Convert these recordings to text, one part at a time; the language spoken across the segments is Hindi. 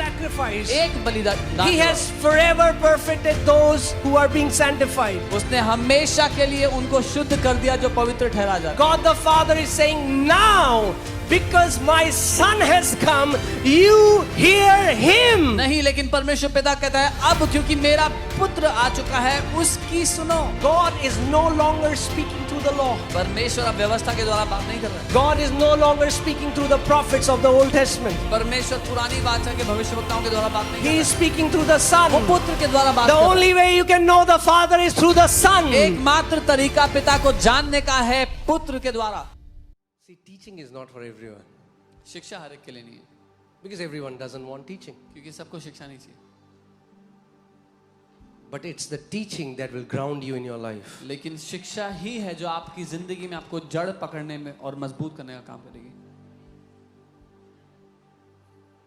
sacrifice, एक बलिदान, He has forever perfected those who are being sanctified. उसने हमेशा के लिए उनको शुद्ध कर दिया जो पवित्र ठहरा जाता। God the Father is saying, now, because my Son has come, you hear Him. नहीं, लेकिन परमेश्वर पिता कहता है अब क्योंकि मेरा पुत्र आ चुका है उसकी सुनो। God is no longer speaking through the law. परमेश्वर अब व्यवस्था के द्वारा बात नहीं कर रहा है। God is no longer speaking through the prophets of the Old Testament. परमेश्वर पुरानी वाचा के भविष्यवक्ताओं के द्वारा बात नहीं कर He रहा is speaking through the Son. है। वो पुत्र के द्वारा बात The कर रहा only way you can know the Father is through the Son. है। एकमात्र तरीका पिता को जानने का है पुत्र के द्वारा। See, teaching is not for everyone. शिक्षा हर एक के लिए नहीं है, Because everyone doesn't want teaching. क्योंकि सबको शिक्षा नहीं चाहिए। But it's the teaching that will ground you in your life. लेकिन शिक्षा ही है जो आपकी जिंदगी में आपको जड़ पकड़ने में और मजबूत करने का काम करेगी।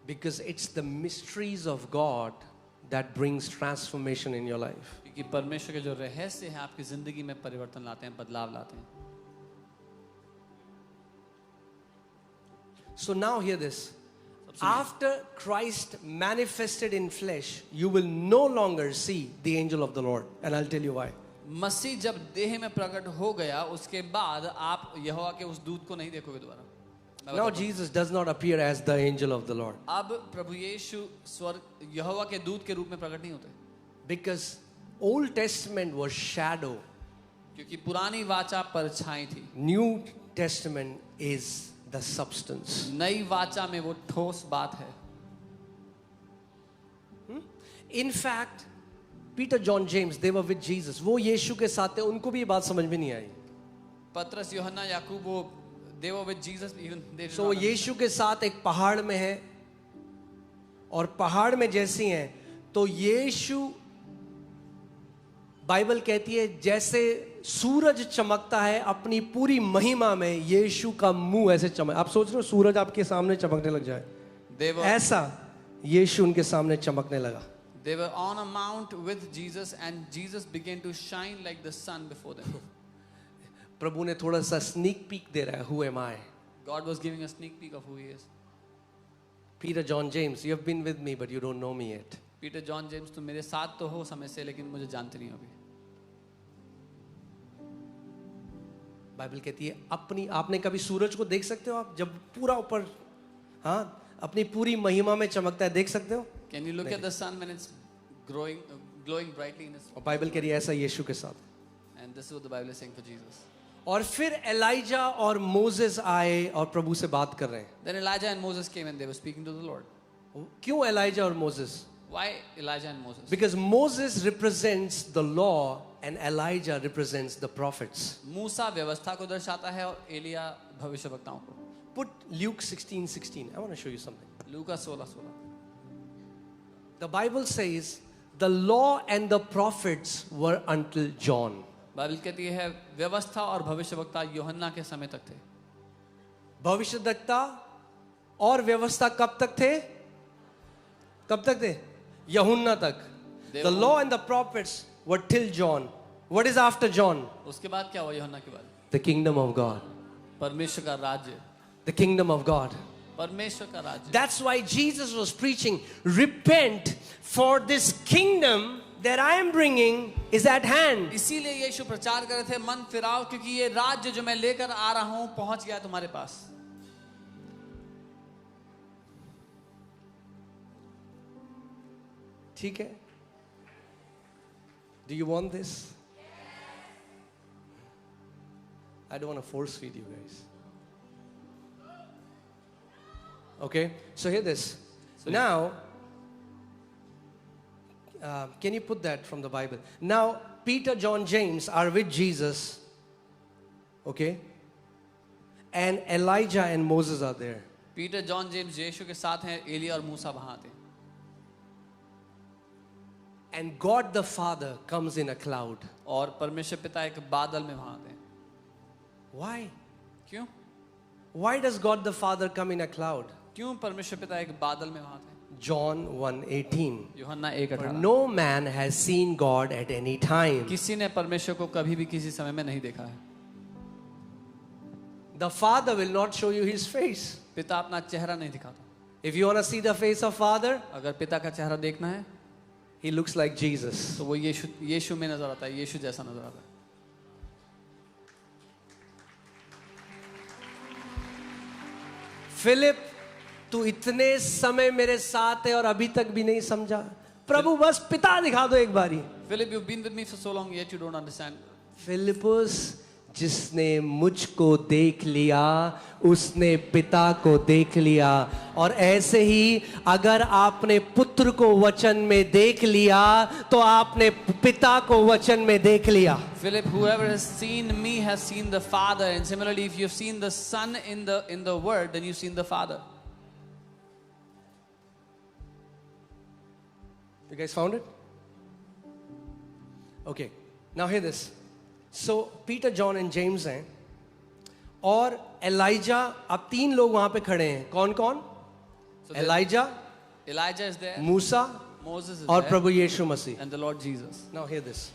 Because it's the mysteries of God that brings transformation in your life. क्योंकि परमेश्वर के जो रहस्य है आपकी जिंदगी में परिवर्तन लाते हैं, बदलाव लाते हैं। So now hear this. After Christ manifested in flesh, you will no longer see the angel of the Lord. And I'll tell you why. मसीह जब देह में प्रकट हो गया उसके बाद आप यहोवा के उस दूत को नहीं देखोगे दोबारा। मैं Now बताता हूं। Jesus does not appear as the angel of the Lord. अब प्रभु यीशु स्वर्ग यहोवा के दूत के रूप में प्रकट नहीं होते, Because Old Testament was shadow. क्योंकि पुरानी वाचा परछाई थी, New Testament is the substance. नई वाचा में वो ठोस बात है। In fact, Peter, John, James, they were with Jesus. वो यीशु के साथ थे, उनको भी ये बात समझ में नहीं आई। पतरस, यूहन्ना, याकूब, वो they were with Jesus even they did So वो not यीशु के साथ एक पहाड़ में है, और पहाड़ में जैसी हैं तो यीशु, बाइबल कहती है जैसे सूरज चमकता है अपनी पूरी महिमा में, यीशु का मुंह ऐसे चमक। आप सोच रहे हो सूरज आपके सामने चमकने लग जाए, they were ऐसा यीशु उनके सामने चमकने लगा। they were on a mount with Jesus and Jesus began to shine like the sun before them. प्रभु ने थोड़ा सा स्नीक पीक दे रहा है, who am I? God was giving a sneak peek of who he is. Peter, John, James, you have been with me but you don't know me yet. Peter, John, James, तुम मेरे साथ तो हो समय से लेकिन मुझे जानते नहीं हो अभी। बाइबल कहती है अपनी, आपने कभी सूरज को देख सकते हो आप जब पूरा ऊपर, हाँ, अपनी पूरी महिमा में चमकता है, देख सकते हो? Can you look at the sun when it's glowing brightly in its? और बाइबल कह रही है ऐसा यीशु के साथ। And this is what the Bible is saying for Jesus. और फिर एलाइजा और मोसेस आए और प्रभु से बात कर रहे हैं। Then Elijah and Moses came and they were speaking to the Lord. क्यों एलाइजा और Moses? Why Elijah and Moses? Because Moses represents the law and Elijah represents the prophets. मूसा व्यवस्था को दर्शाता है और एलिया भविष्यवक्ताओं को। Put Luke 16:16. I want to show you something. Luka 16:16। The Bible says the law and the prophets were until John. Bible कहती है व्यवस्था और भविष्यवक्ता यूहन्ना के समय तक थे। भविष्यद्वक्ता और व्यवस्था कब तक थे? कब तक थे? यूहन्ना तक। The law and the prophets were till John. What is after John? उसके बाद क्या हुआ यूहन्ना के बाद? The kingdom of God. परमेश्वर का राज्य। The kingdom of God. परमेश्वर का राज्य। That's why Jesus was preaching, repent, for this kingdom that I am bringing is at hand. इसीलिए यीशु प्रचार कर रहे थे मन फिराओ क्योंकि ये राज्य जो मैं लेकर आ रहा हूं पहुंच गया तुम्हारे पास। ठीक है? Do you want this? I don't want to force feed you guys. Okay, so hear this. Now, can you put that from the Bible? Now, Peter, John, James are with Jesus. Okay, and Elijah and Moses are there. Peter, John, James यीशु के साथ हैं, एलिया और मूसा वहां थे। And God the Father comes in a cloud. और परमेश्वर पिता एक बादल में वहां थे। Why? क्यों? Why does God the Father come in a cloud? क्यों परमेश्वर पिता एक बादल में वहां थे? John 1:18. यूहन्ना For 1:18। no man has seen God at any time. किसी ने परमेश्वर को कभी भी किसी समय में नहीं देखा है। The Father will not show you His face. पिता अपना चेहरा नहीं दिखाता। If you want to see the face of Father, अगर पिता का चेहरा देखना है he looks like Jesus. तो वो यीशु में नजर आता है, यीशु जैसा नजर आता है. फिलिप, तू इतने समय मेरे साथ है और अभी तक भी नहीं समझा. प्रभु बस पिता दिखा दो एक बारी. Philip, you've been with me for so long, yet you don't understand. Philip, जिसने मुझको देख लिया उसने पिता को देख लिया. और ऐसे ही अगर आपने पुत्र को वचन में देख लिया तो आपने पिता को वचन में देख लिया. Philip, whoever has seen me has seen the Father, and similarly, if you've seen the Son in the Word, then you've seen the Father. You guys found it? Okay. Now hear this. So Peter, John and James हैं और एलाइजा. अब 3 लोग वहां पे खड़े हैं. कौन कौन? So Elijah, Elijah is there, मूसा Moses is और there, प्रभु यीशु मसीह. and the Lord Jesus. Now hear this.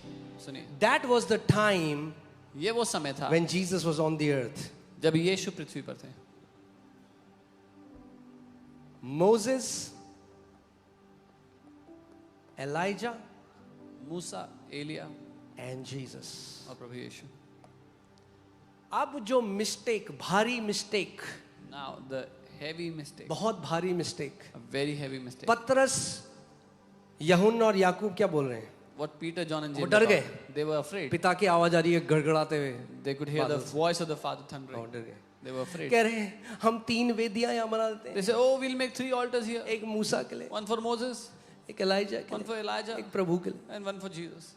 सुनिए, That was the time ये वो समय था when Jesus was on the earth. जब यीशु पृथ्वी पर थे. Moses, Elijah Musa, Elia and Jesus. और प्रभु यीशु. अब जो मिस्टेक, भारी mistake, Now the heavy mistake, बहुत भारी mistake. a very heavy mistake. पतरस, यूहन्ना और याकूब क्या बोल रहे हैं? What Peter, John and वो James डर thought, गए. they were afraid. पिता की आवाज आ रही है गड़गड़ाते हुए. They could hear the बादल से. voice of the Father और thundering. डर गए. They were afraid. कह रहे हैं हम 3 वेदियां यहाँ बना देते They हैं. said, "Oh, we'll make 3 altars here. एक मूसा के लिए, One for Moses, एक एलाइजा के one लिए, for Elijah, एक प्रभु के लिए. and one for Jesus."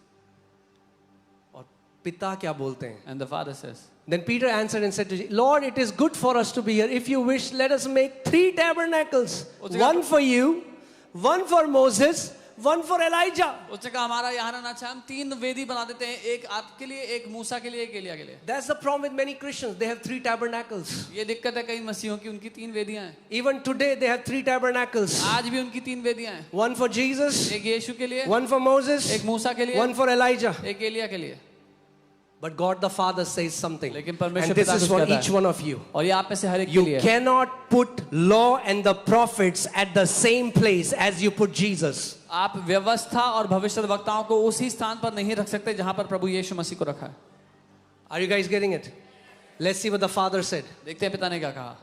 और पिता क्या बोलते हैं? And the Father says, Then Peter answered and said to Jesus, Lord, it is good for us to be here. If you wish, let us make 3 tabernacles. One for you, one for Moses, one for Elijah. उसने कहा हमारा यहाँ रहना अच्छा है, हम 3 वेदी बना देते हैं, एक आपके लिए, एक मूसा के लिए, एक एलिया के लिए. That's the problem with many Christians. They have 3 tabernacles. ये दिक्कत है कई मसीहों की, उनकी 3 वेदियां हैं. Even today, they have 3 tabernacles. आज भी उनकी 3 वेदियां हैं. One for Jesus, एक यीशु के लिए, one for Moses, एक मूसा के लिए, one for Elijah. एक एलिया के लिए. But God the Father says something. लेकिन And परमेश्वर this पिता is कुछ for कहता each है. one of you. और ये आप में से हर एक के You लिए है. cannot put law and the prophets at the same place as you put Jesus. आप व्यवस्था और भविष्यद्वक्ताओं को उसी स्थान पर नहीं रख सकते जहां पर प्रभु यीशु मसीह को रखा है. Are you guys getting it? Let's see what the Father said. देखते हैं पिता ने क्या कहा.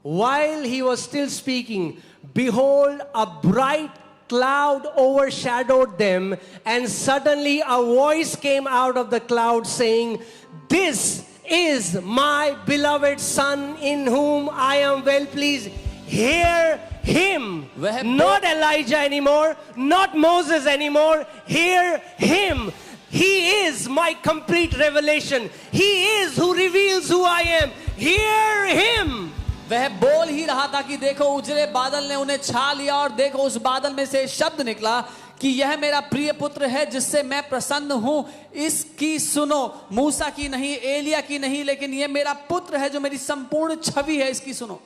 While he was still speaking, behold, a bright cloud overshadowed them, and suddenly a voice came out of the cloud saying, "This is my beloved Son, in whom I am well pleased. Hear him." Not Elijah anymore, not Moses anymore. Hear him. He is my complete revelation. He is who reveals who I am. Hear him. वह बोल ही रहा था कि देखो उजले बादल ने उन्हें छा लिया और देखो उस बादल में से शब्द निकला कि यह मेरा प्रिय पुत्र है जिससे मैं प्रसन्न हूं, इसकी सुनो. मूसा की नहीं, एलिया की नहीं, लेकिन यह मेरा पुत्र है जो मेरी संपूर्ण छवि है, इसकी सुनो.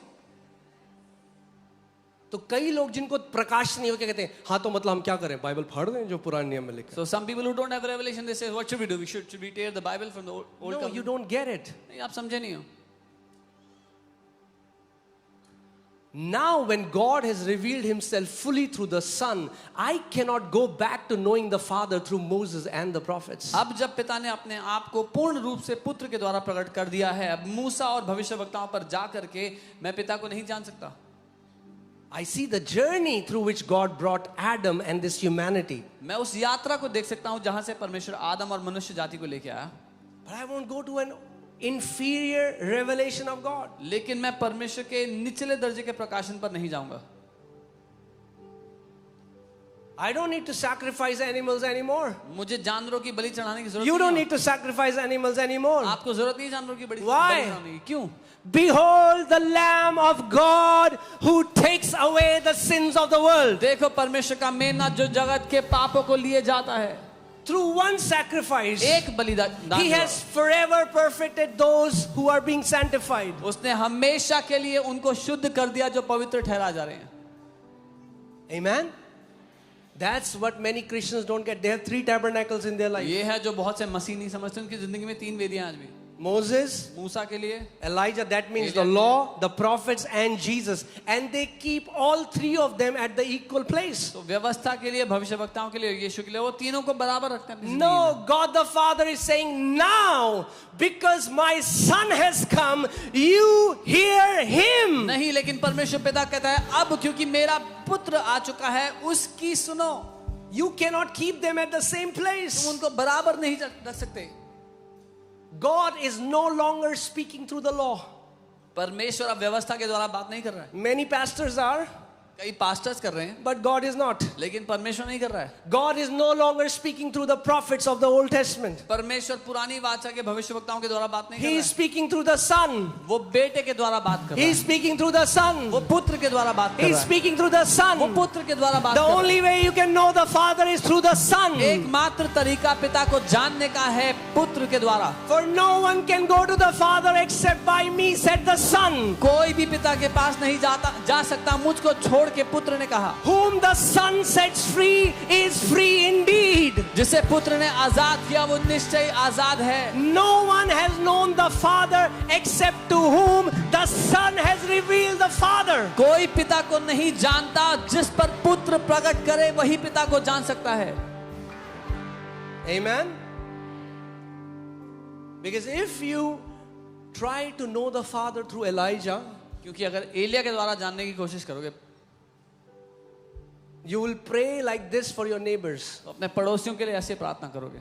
तो कई लोग जिनको प्रकाश नहीं हो क्या कहते हैं, हाँ तो मतलब हम क्या करें, बाइबल फाड़ दें जो पुराने नियम में लिखा है. So some people who don't have revelation, they say, what should we do? Should we tear the Bible from the old No, covenant? you don't get it. नहीं, आप समझे नहीं हो. Now when God has revealed himself fully through the Son, I cannot go back to knowing the Father through Moses and the prophets. अब जब पिता ने अपने आप को पूर्ण रूप से पुत्र के द्वारा प्रकट कर दिया है, अब मूसा और भविष्यवक्ताओं पर जा करके मैं पिता को नहीं जान सकता. I see the journey through which God brought Adam and this humanity. मैं उस यात्रा को देख सकता हूं जहां से परमेश्वर आदम और मनुष्य जाति को लेके आया. But I won't go to an inferior revelation of God. लेकिन मैं परमेश्वर के निचले दर्जे के प्रकाशन पर नहीं जाऊंगा. I don't need to sacrifice animals anymore. मुझे जानवरों की बलि चढ़ाने की जरूरत You don't नहीं need to sacrifice animals anymore. है. आपको जरूरत नहीं जानवरों की बलि Why? चढ़ाने की. क्यों? Behold the Lamb of God who takes away the sins of the world. देखो परमेश्वर का मेमना जो जगत के पापों को लिए जाता है. Through one sacrifice, एक बलिदान He has forever perfected those who are being sanctified. उसने हमेशा के लिए उनको शुद्ध कर दिया जो पवित्र ठहरा जा रहे हैं. Amen? That's what many Christians don't get. They have 3 tabernacles in their life. ये है जो बहुत से मसीह नहीं समझते, उनकी जिंदगी में 3 वेदियां आज भी. Moses, मूसा के लिए, Elijah, that means the Elijah. law, the prophets and Jesus. And they keep all three of them at the equal place. तो व्यवस्था के लिए, भविष्यवक्ताओं के लिए, यीशु के लिए, वो तीनों को बराबर रखते हैं। No, God the Father is saying, now, because my son has come, you hear him. नहीं, लेकिन परमेश्वर पिता कहता है अब क्योंकि मेरा पुत्र आ चुका है उसकी सुनो। You cannot keep them at the same तुम place. उनको बराबर नहीं रख सकते। God is no longer speaking through the law. परमेश्वर अब व्यवस्था के द्वारा बात नहीं कर रहा है। Many pastors are, कई पास्टर्स कर रहे हैं, but God is not. लेकिन परमेश्वर नहीं कर रहा है। God is no longer speaking through the prophets of the Old Testament. परमेश्वर पुरानी वाचा के भविष्यवक्ताओं के द्वारा बात नहीं कर He रहा is है। speaking through the Son. वो बेटे के द्वारा बात कर He रहा is है। speaking through the Son. वो पुत्र के द्वारा बात कर He is रहा है। speaking through the वो Son. पुत्र के द्वारा बात The कर रहा है। only way you can know the Father is through the Son. एकमात्र तरीका पिता को जानने का है पुत्र के द्वारा। For no one can go to the Father except by me, said the Son. कोई भी पिता के पास नहीं जा सकता मुझको छोड़ के, पुत्र ने कहा। Whom the Son sets free is free indeed. जिसे पुत्र ने आजाद किया वो निश्चय आजाद है। No one has known the Father except to whom the Son has revealed the Father. कोई पिता को नहीं जानता, जिस पर पुत्र प्रकट करे वही पिता को जान सकता है। Amen. Because if you try to know the Father through Elijah, क्योंकि अगर एलिया के द्वारा जानने की कोशिश करोगे you will pray like this for your neighbors. तो अपने पड़ोसियों के लिए ऐसे प्रार्थना करोगे,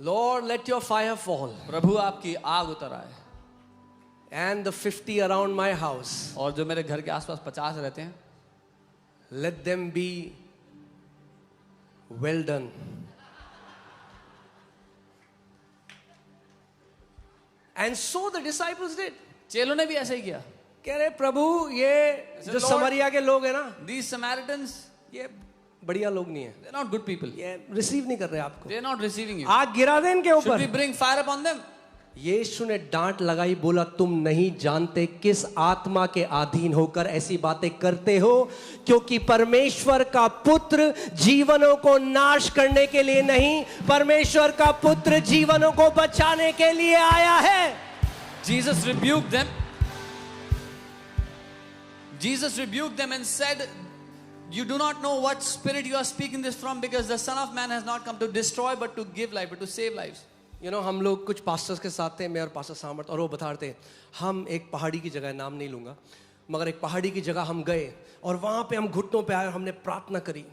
Lord, let your fire fall. प्रभु आपकी आग उतर आए, And the 50 around my house, और जो मेरे घर के आसपास 50 रहते हैं let them be well done. And so the disciples did. चेलों ने भी ऐसा ही किया। कह रहे प्रभु ये जो Lord, समरिया के लोग हैं ना, These Samaritans, ये बढ़िया लोग नहीं है, they're not good people. ये रिसीव नहीं कर रहे आपको, They're not receiving you. आग गिरा दे इनके Should we ऊपर। bring fire upon them? यीशु ने डांट लगाई, बोला तुम नहीं जानते किस आत्मा के अधीन होकर ऐसी बातें करते हो, क्योंकि परमेश्वर का पुत्र जीवनों को नाश करने के लिए नहीं, परमेश्वर का पुत्र जीवनों को बचाने के लिए आया है। Jesus rebuked them. Jesus rebuked them and said, you do not know what spirit you are speaking this from, because the Son of Man has not come to destroy but to give life, but to save lives. You know, हम लोग कुछ पास्टर्स के साथ थे, मैं और पास्टर सामर्थ, और वो बता रहे थे हम एक पहाड़ी की जगह, नाम नहीं लूंगा, मगर एक पहाड़ी की जगह हम गए और वहां पे हम घुटनों पे आए और हमने प्रार्थना करी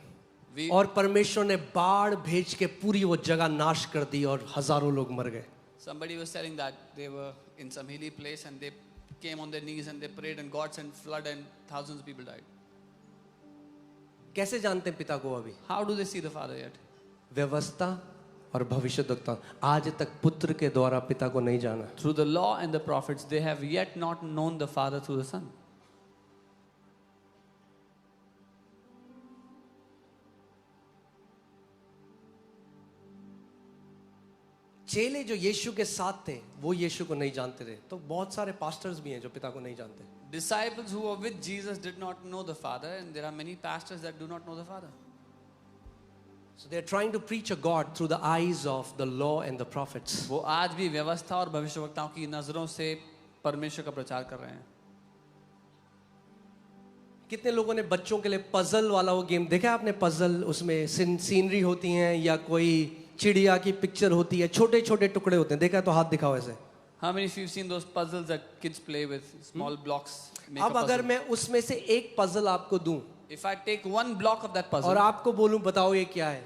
और परमेश्वर ने बाढ़ भेज के पूरी वो जगह नाश कर दी और हजारों लोग मर गए। Somebody was telling that they were in some hilly place and they came on their knees and they prayed and God sent flood and thousands of people died. कैसे जानते हैं पिता को अभी? How do they see the Father yet? व्यवस्था और भविष्यद्वक्ता, आज तक पुत्र के द्वारा पिता को नहीं जाना। Through the law and the prophets, they have yet not known the Father through the Son. चेले जो यीशु के साथ थे वो यीशु को नहीं जानते थे, तो बहुत सारे पास्टर्स भी हैं जो पिता को नहीं जानते। Disciples who were with Jesus did not know the Father, and there are many pastors that do not know the Father. So they are trying to preach a God through the eyes of the law and the prophets. वो आज भी व्यवस्था और भविष्यवक्ताओं की नजरों से परमेश्वर का प्रचार कर रहे हैं। कितने लोगों ने बच्चों के लिए पजल वाला वो गेम देखा आपने? पजल, उसमें सीनरी होती हैं या कोई चिड़िया की पिक्चर होती है, छोटे छोटे टुकड़े होते हैं, देखा तो हाथ दिखाओ ऐसे। How many of you have seen those puzzles that kids play with, small blocks? Make अब a अगर puzzle. मैं उसमें से एक पजल आपको दूं If I take one block of that और puzzle आपको बोलूं बताओ ये क्या है,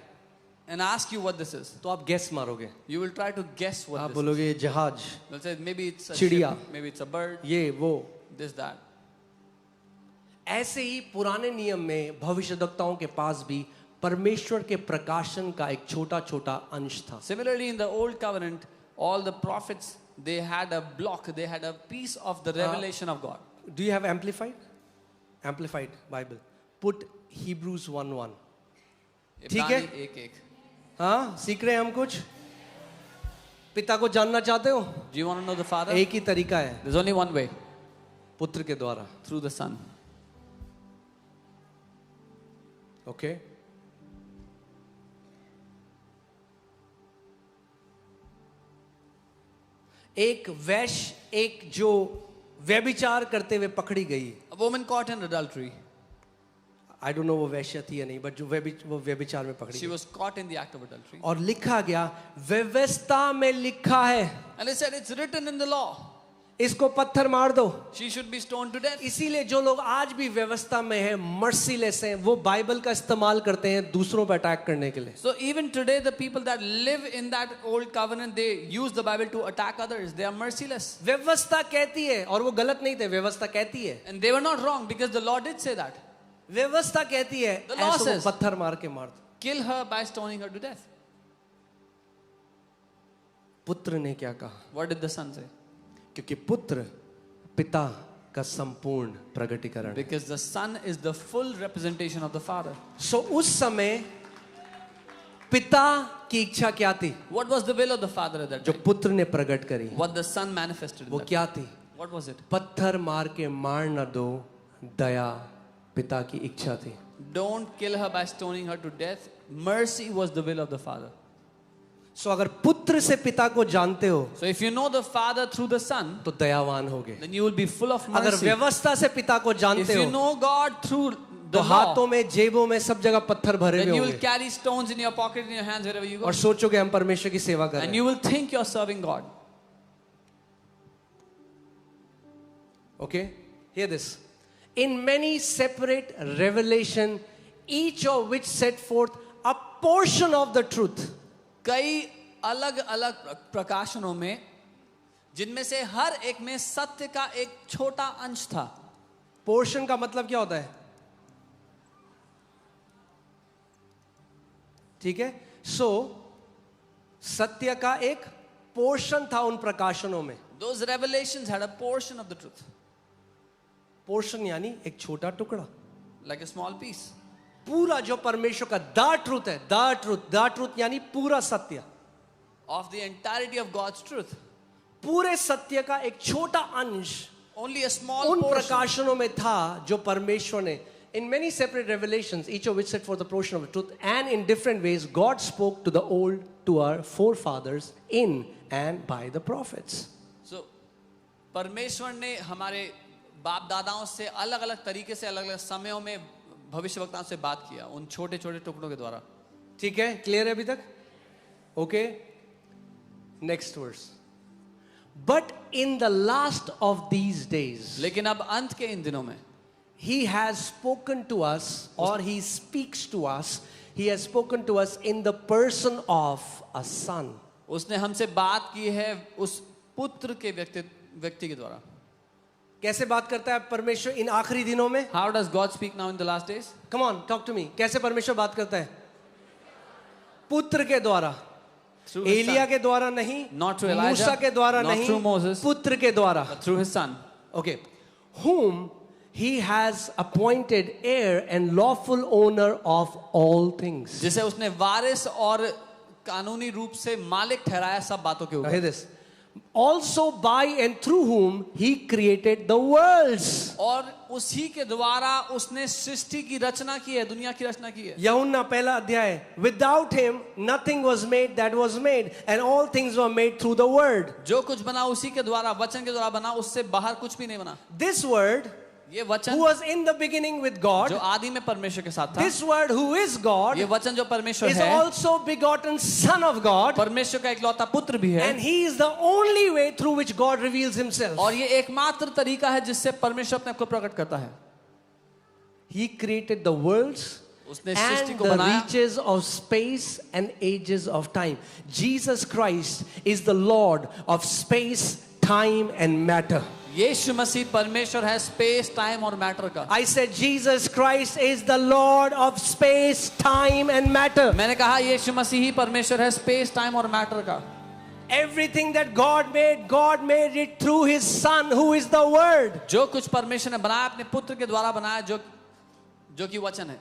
and ask you what this is, तो आप गेस मारोगे, you will try to guess what आप this is. बोलोगे ये जहाज, You'll say maybe it's a चिड़िया, ship, maybe it's a bird, ये वो। this, that. ऐसे ही पुराने नियम में भविष्यद्वक्ताओं के पास भी परमेश्वर के प्रकाशन का एक छोटा छोटा अंश था। Similarly, in the old covenant, all the prophets, they had a block, they had a piece of the revelation of God. Do you have amplified? Amplified Bible. Put Hebrews 1:1. ठीक है? इब्रानी 1:1. हाँ, सीख रहे हैं हम कुछ? पिता को जानना चाहते हो? Do you want to know the Father? एक ही तरीका है, There's only one way, पुत्र के द्वारा। through the Son. ओके? एक वैश्य, एक जो व्यभिचार करते हुए पकड़ी गई. A woman caught in adultery. I don't know वो वैश्य थी या नहीं, बट जो वो व्यभिचार में पकड़ी She गई. was caught in the act of adultery. और लिखा गया, व्यवस्था में लिखा है And it said, it's written in the law. इसको पत्थर मार दो. She should be stoned to death. इसीलिए जो लोग आज भी व्यवस्था में हैं, मर्सीलेस हैं, वो बाइबल का इस्तेमाल करते हैं दूसरों पर अटैक करने के लिए. So even today, the people that live in that old covenant, they use the Bible to attack others. They are merciless. व्यवस्था कहती है, और वो गलत नहीं थे, व्यवस्था कहती है, And they were not wrong because the law did say that. व्यवस्था कहती है The law ऐसो says- को पत्थर मार के मार दो. Kill her by stoning her to death. पुत्र ने क्या कहा? What did the son say? क्योंकि पुत्र पिता का संपूर्ण प्रगटीकरण है. Because the son is the full representation of the father. सो उस समय पिता की इच्छा क्या थी What was the will of the father at that जो time? पुत्र ने प्रकट करी? What the son manifested in वो that. क्या थी? What was it? पत्थर मार के मार न दो, दया पिता की इच्छा थी. Don't kill her by stoning her to death. Mercy was the will of the father. सो अगर पुत्र से पिता को जानते हो So if you know the father through the son, तो दयावान होगे. then you will be full of अगर mercy. व्यवस्था से पिता को If जानते you हो know God through तो the law, हाथों में, जेबों में, सब जगह पत्थर भरे then हुए you will होंगे carry stones in your pocket, in your hands, wherever you go. और सोचोगे हम परमेश्वर की सेवा कर रहे And हैं. you will think you're serving God. Okay, hear this. In many separate revelation, each of which set forth a portion of the truth. कई अलग अलग प्रकाशनों में, जिनमें से हर एक में सत्य का एक छोटा अंश था. पोर्शन का मतलब क्या होता है? ठीक है, सो सत्य का एक पोर्शन था उन प्रकाशनों में. Those revelations had a portion of the truth, portion यानी एक छोटा टुकड़ा. like a small piece. पूरा जो परमेश्वर का द ट्रूथ है, द ट्रूथ यानी पूरा सत्य, Of the entirety of God's truth. पूरे सत्य का एक छोटा अंश Only a small उन portion. प्रकाशनों में था जो परमेश्वर ने, in many separate revelations, each of which set forth the portion of the truth, and in different ways God spoke to the old, to our forefathers in and by the prophets. So, परमेश्वर ने हमारे बाप दादाओं से अलग अलग तरीके से अलग अलग समयों में भविष्यवक्ताओं से बात किया, उन छोटे छोटे टुकड़ों के द्वारा. ठीक है, क्लियर है अभी तक? Okay, next verse. But in the last of these days, लेकिन अब अंत के इन दिनों में He has spoken to us, or He speaks to us. He has spoken to us in the person of a son. उसने हमसे बात की है उस पुत्र के व्यक्ति के द्वारा. कैसे बात करता है परमेश्वर इन आखिरी दिनों में? How does God speak now in the last days? Come on, talk to me. कैसे परमेश्वर बात करता है? पुत्र के द्वारा. Through his Elia son. के द्वारा नहीं, Not through Elijah, मूसा के द्वारा not नहीं, through Moses. पुत्र के द्वारा. But through his son. Okay, whom He has appointed heir and lawful owner of all things. जिसे उसने वारिस और कानूनी रूप से मालिक ठहराया सब बातों के Now ऊपर. hear this. Also by and through whom He created the worlds. और उसी के द्वारा उसने सृष्टि की रचना की है, दुनिया की रचना की है. यूहन्ना पहला अध्याय. Without Him nothing was made that was made, and all things were made through the Word. जो कुछ बना उसी के द्वारा, वचन के द्वारा बना, उससे बाहर कुछ भी नहीं बना. This Word, ये who वचन was in the beginning with God, जो आदि में परमेश्वर के साथ था, this Word who is God, ये वचन जो परमेश्वर is है, also begotten Son of God, परमेश्वर का इकलौता पुत्र भी है. and He is the only way through which God reveals Himself. और ये एकमात्र तरीका है जिससे परमेश्वर अपने आप को प्रकट करता है. He created the worlds उसने सृष्टि and को the बनाया. reaches of space and ages of time. Jesus Christ is the Lord of space, time and matter. यीशु मसीह परमेश्वर है स्पेस, टाइम और मैटर का. I said Jesus Christ is the Lord of space, time and matter. मैंने कहा यीशु मसीह ही परमेश्वर है स्पेस, टाइम और मैटर का. Everything that God made it through His Son who is the Word. जो कुछ परमेश्वर ने बनाया अपने पुत्र के द्वारा बनाया, जो कि वचन है.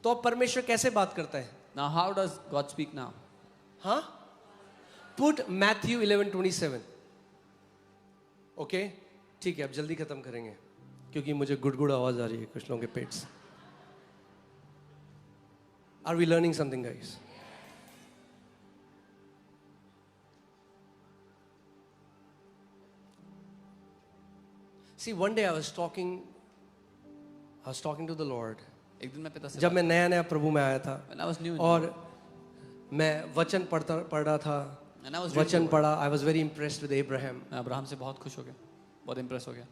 तो अब परमेश्वर कैसे बात करता है? Now how does God speak now? हाँ? Put Matthew 11:27. ओके, ठीक है, अब जल्दी खत्म करेंगे क्योंकि मुझे गुड़गुड़ आवाज आ रही है कुछ लोगों के पेट से. Are we learning something, guys? See, one day I was talking to the Lord. एक दिन मैं पिता से जब मैं नया नया प्रभु में आया था when I was new in और मैं वचन पढ़ रहा था, and I was वचन पढ़ा. I was very impressed with Abraham, मैं अब्राहम से बहुत खुश हो गया, बहुत इम्प्रेस हो गया.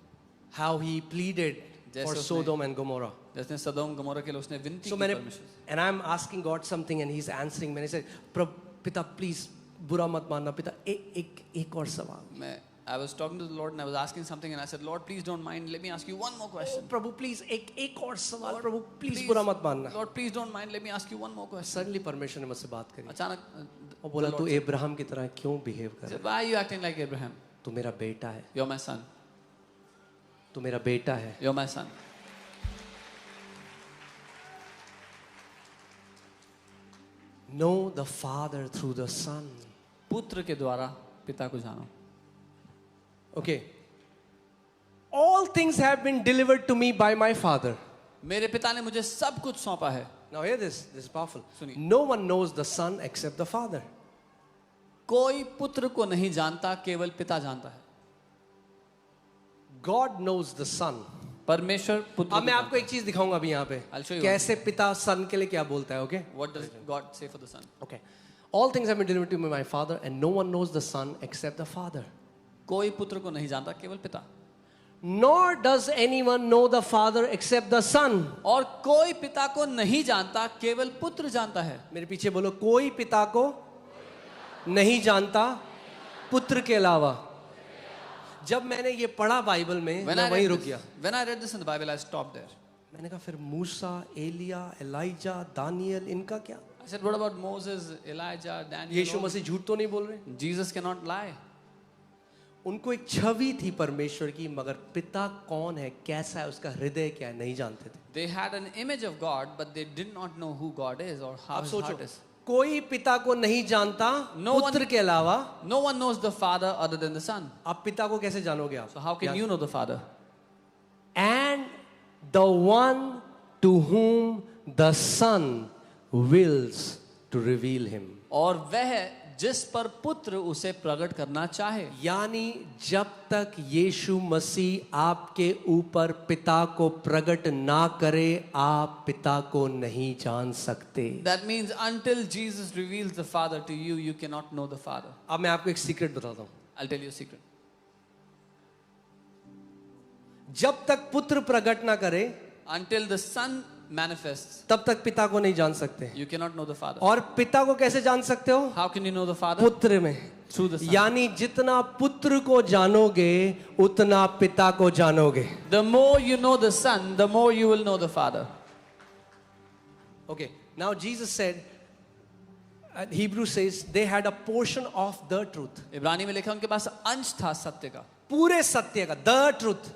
how he pleaded for जैसे उसने- Sodom and Gomorrah. जैसे सदोम गमोरा के लिए उसने विनती So की मैंने, परमेश्वर से. and I'm asking God something and He's answering. मैंने said, पिता please बुरा मत मानना पिता, एक और सवाल. I was talking to the Lord and I was asking something and I said, Lord, please don't mind. Let me ask you one more question. Prabhu please एक और सवाल. प्रभु please बुरा मत मानना. Lord, please don't mind. Let me ask you one more question. Suddenly परमेश्वर ने मुझसे बात करी अचानक और बोला तू अब्राहम की तरह क्यों बिहेव कर I रहा said, why are you acting like Abraham? है? तू मेरा बेटा है, You're my son. तू मेरा बेटा है. You're my son. Know the Father through the Son. पुत्र के द्वारा पिता को जानो. Okay. All things have been delivered to me by my Father. मेरे पिता ने मुझे सब कुछ सौंपा है. Now hear this. This is powerful. सुनिए. No one knows the Son except the Father. कोई पुत्र को नहीं जानता, केवल पिता जानता है. God knows the Son. परमेश्वर पुत्र अब मैं को आपको एक चीज दिखाऊंगा अभी यहाँ पे. I'll show you कैसे पिता सन के लिए क्या बोलता है. Okay. What does God say for the son? Okay. All things have been delivered to me by my Father, and no one knows the Son except the Father. कोई पुत्र को नहीं जानता, केवल पिता. Nor does anyone know the Father except the Son. और कोई पिता को नहीं जानता, केवल पुत्र जानता है. मेरे पीछे बोलो, कोई पिता को नहीं जानता पुत्र के अलावा. जब मैंने ये पढ़ा बाइबल में मैं वहीं रुक गया. When I read this in the Bible, I stopped there. मैंने कहा फिर मूसा, एलिया, एलाइजा, दानियल, इनका क्या? I said, what about Moses, Elijah, Daniel? यीशु मसीह झूठ तो नहीं बोल रहे. Jesus cannot lie. उनको एक छवि थी परमेश्वर की, मगर पिता कौन है, कैसा है, उसका हृदय क्या है, नहीं जानते थे. They had an image of God, but they did not know who God is or how आप his सोचो, heart is. कोई पिता को नहीं जानता No one- पुत्र के अलावा. No one knows the Father other than the Son. आप पिता को कैसे जानोगे आप? So how can you know the Father? And the one to whom the Son wills to reveal him. और वह जिस पर पुत्र उसे प्रकट करना चाहे. यानी जब तक यीशु मसीह आपके ऊपर पिता को प्रकट ना करे, आप पिता को नहीं जान सकते. That means until Jesus reveals the Father to you, you cannot know the Father. अब मैं आपको एक सीक्रेट बताता हूं. I'll tell you a secret. जब तक पुत्र प्रकट ना करे, Until the Son manifests, तब तक पिता को नहीं जान सकते. you cannot know the Father. और पिता को कैसे जान सकते हो? How can you know the Father? पुत्र में. Through the Son. यानी जितना पुत्र को जानोगे उतना पिता को जानोगे. The more you know the Son, the more you will know the Father. Okay, now Jesus said, Hebrew says they had a portion of the truth. इब्रानी में लिखा उनके पास अंश था सत्य का. पूरे सत्य का. The truth,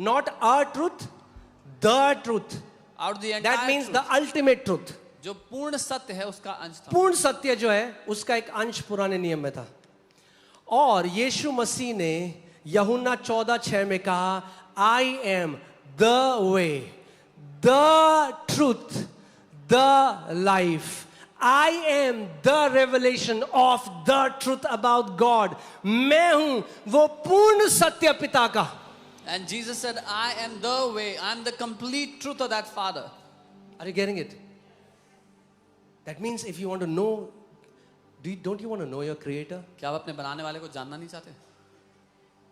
not our truth, the truth. Out of the entire That means truth. the ultimate truth. जो पूर्ण सत्य है उसका अंश था. पूर्ण सत्य जो है उसका एक अंश पुराने नियम में था. और यीशु मसीह ने यूहन्ना 14:6 में कहा, I am the way, the truth, the life. I am the revelation of the truth about God. मैं हूं वो पूर्ण सत्य पिता का. And Jesus said, I am the way, I am the complete truth of that Father. Are you getting it? That means if you want to know, don't you want to know your creator? क्या आप अपने बनाने वाले को जानना नहीं चाहते?